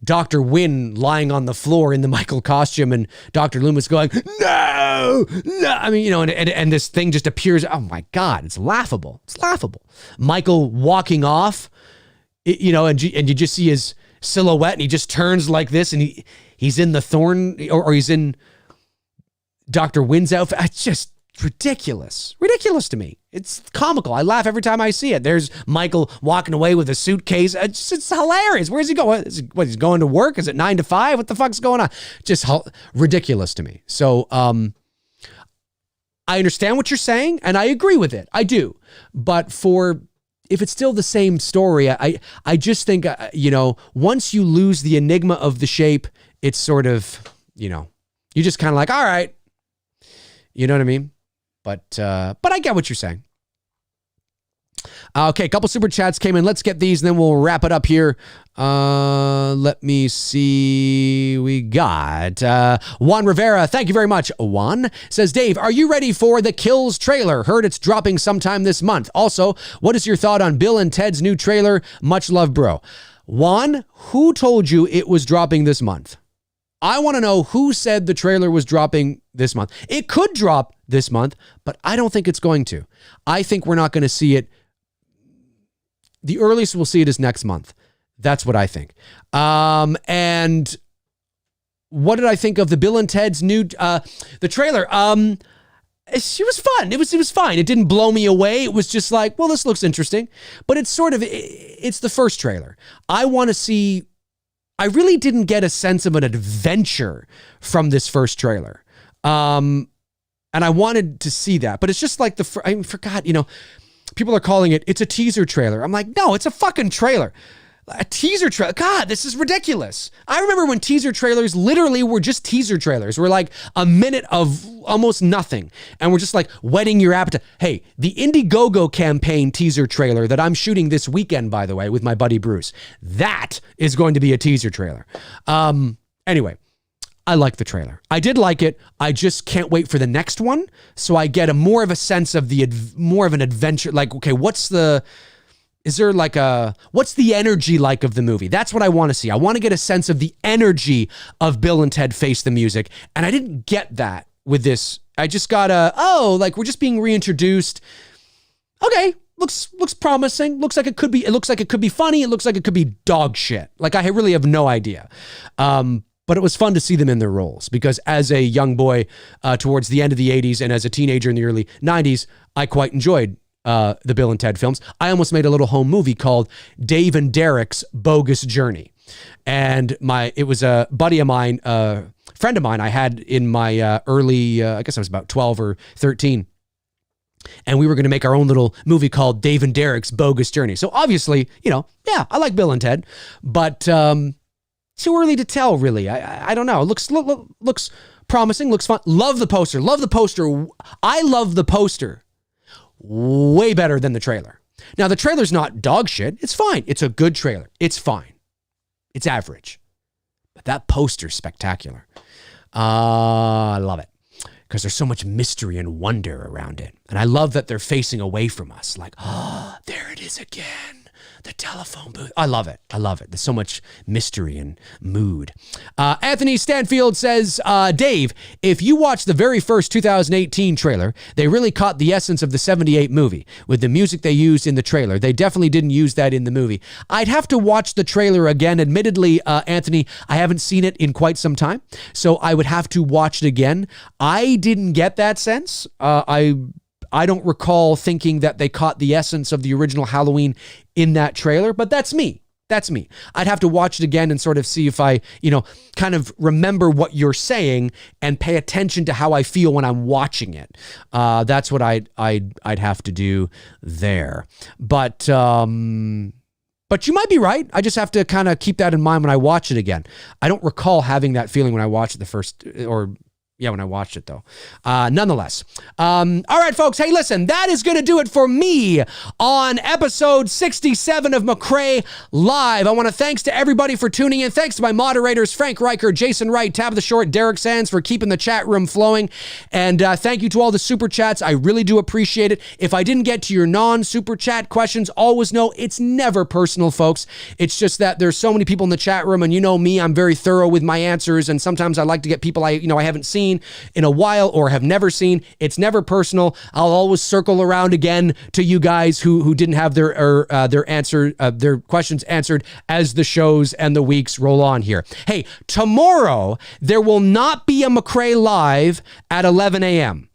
Dr. Wynn lying on the floor in the Michael costume and Dr. Loomis going, no, no. I mean, and this thing just appears. Oh my God, it's laughable. It's laughable. Michael walking off, and you just see his silhouette and he just turns like this and he's in the thorn or he's in Dr. Wynn's outfit. It's just ridiculous to me. It's comical. I laugh every time I see it. There's Michael walking away with a suitcase. It's hilarious. Where's he going? He's going to work? Is it 9 to 5? What the fuck's going on? Just ridiculous to me. So, I understand what you're saying and I agree with it. I do. But if it's still the same story, I just think, once you lose the enigma of the shape, it's sort of, you just kind of like, all right. You know what I mean? But I get what you're saying. Okay, a couple super chats came in. Let's get these and then we'll wrap it up here. Let me see. We got Juan Rivera. Thank you very much. Juan says, Dave, are you ready for the Kills trailer? Heard it's dropping sometime this month. Also, what is your thought on Bill and Ted's new trailer? Much love, bro. Juan, who told you it was dropping this month? I want to know who said the trailer was dropping this month. It could drop this month, but I don't think it's going to. I think we're not going to see it. The earliest we'll see it is next month. That's what I think. And what did I think of the Bill and Ted's new the trailer? It was fun. It was fine. It didn't blow me away. It was just like, well, this looks interesting. But it's the first trailer. I really didn't get a sense of an adventure from this first trailer. And I wanted to see that, but it's just like I forgot, people are calling it's a teaser trailer. I'm like, no, it's a fucking trailer. A teaser trailer. God, this is ridiculous. I remember when teaser trailers literally were just teaser trailers. We're like a minute of almost nothing. And we're just like whetting your appetite. Hey, the Indiegogo campaign teaser trailer that I'm shooting this weekend, by the way, with my buddy Bruce, that is going to be a teaser trailer. Anyway, I like the trailer. I did like it. I just can't wait for the next one. So I get more of a sense of more of an adventure. Like, okay, what's the energy like of the movie? That's what I want to see. I want to get a sense of the energy of Bill and Ted Face the Music. And I didn't get that with this. I just got we're just being reintroduced. Okay. Looks promising. Looks like it could be funny. It looks like it could be dog shit. Like I really have no idea. But it was fun to see them in their roles because as a young boy towards the end of the 80s and as a teenager in the early 90s, I quite enjoyed the Bill and Ted films. I almost made a little home movie called Dave and Derek's Bogus Journey. And it was a buddy of mine, friend of mine I had in my early, I guess I was about 12 or 13. And we were going to make our own little movie called Dave and Derek's Bogus Journey. So obviously, I like Bill and Ted, but too early to tell, really. I don't know. It looks promising, looks fun. Love the poster. I love the poster way better than the trailer. Now, the trailer's not dog shit. It's fine. It's a good trailer. It's fine. It's average. But that poster's spectacular. I love it because there's so much mystery and wonder around it. And I love that they're facing away from us. Like, there it is again. The telephone booth. I love it. There's so much mystery and mood. Anthony Stanfield says, Dave, if you watch the very first 2018 trailer, they really caught the essence of the 78 movie with the music they used in the trailer. They definitely didn't use that in the movie. I'd have to watch the trailer again. Admittedly, Anthony, I haven't seen it in quite some time, so I would have to watch it again. I didn't get that sense. I don't recall thinking that they caught the essence of the original Halloween in that trailer, but that's me. I'd have to watch it again and sort of see if I, kind of remember what you're saying and pay attention to how I feel when I'm watching it. That's what I'd have to do there. But you might be right. I just have to kind of keep that in mind when I watch it again. I don't recall having that feeling when I watched it the first, or Yeah, when I watched it, though. Nonetheless. All right, folks. Hey, listen, that is going to do it for me on episode 67 of McRae Live. I want to thanks to everybody for tuning in. Thanks to my moderators, Frank Riker, Jason Wright, Tabitha Short, Derek Sands, for keeping the chat room flowing. And thank you to all the super chats. I really do appreciate it. If I didn't get to your non-super chat questions, always know it's never personal, folks. It's just that there's so many people in the chat room, and you know me, I'm very thorough with my answers, and sometimes I like to get people I haven't seen in a while or have never seen. It's never personal. I'll always circle around again to you guys who didn't have their questions answered as the shows and the weeks roll on here. Hey, tomorrow there will not be a McRae Live at 11 a.m.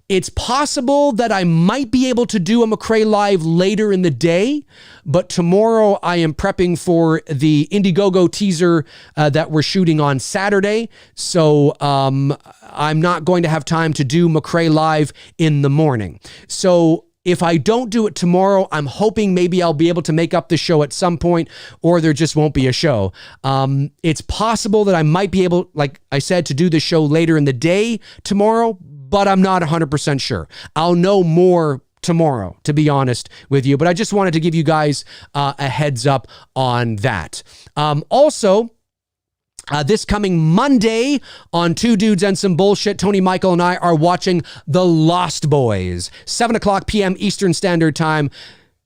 It's possible that I might be able to do a McRae Live later in the day, but tomorrow I am prepping for the Indiegogo teaser that we're shooting on Saturday. So I'm not going to have time to do McRae Live in the morning. So if I don't do it tomorrow, I'm hoping maybe I'll be able to make up the show at some point, or there just won't be a show. It's possible that I might be able, like I said, to do the show later in the day tomorrow, but I'm not 100% sure. I'll know more tomorrow, to be honest with you. But I just wanted to give you guys a heads up on that. Also, this coming Monday on Two Dudes and Some Bullshit, Tony, Michael, and I are watching The Lost Boys, 7 o'clock p.m. Eastern Standard Time.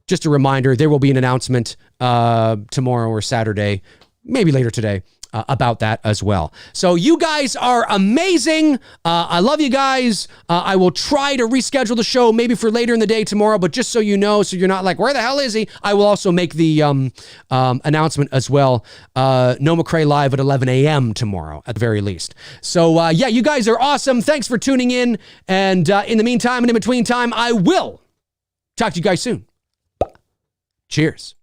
Just a reminder, there will be an announcement tomorrow or Saturday, maybe later today, about that as well. So you guys are amazing. I love you guys. I will try to reschedule the show maybe for later in the day tomorrow, but just so you know, so you're not like, where the hell is he? I will also make the announcement as well. No McRae Live at 11 a.m. tomorrow at the very least. So yeah, you guys are awesome. Thanks for tuning in. And in the meantime and in between time, I will talk to you guys soon. Cheers.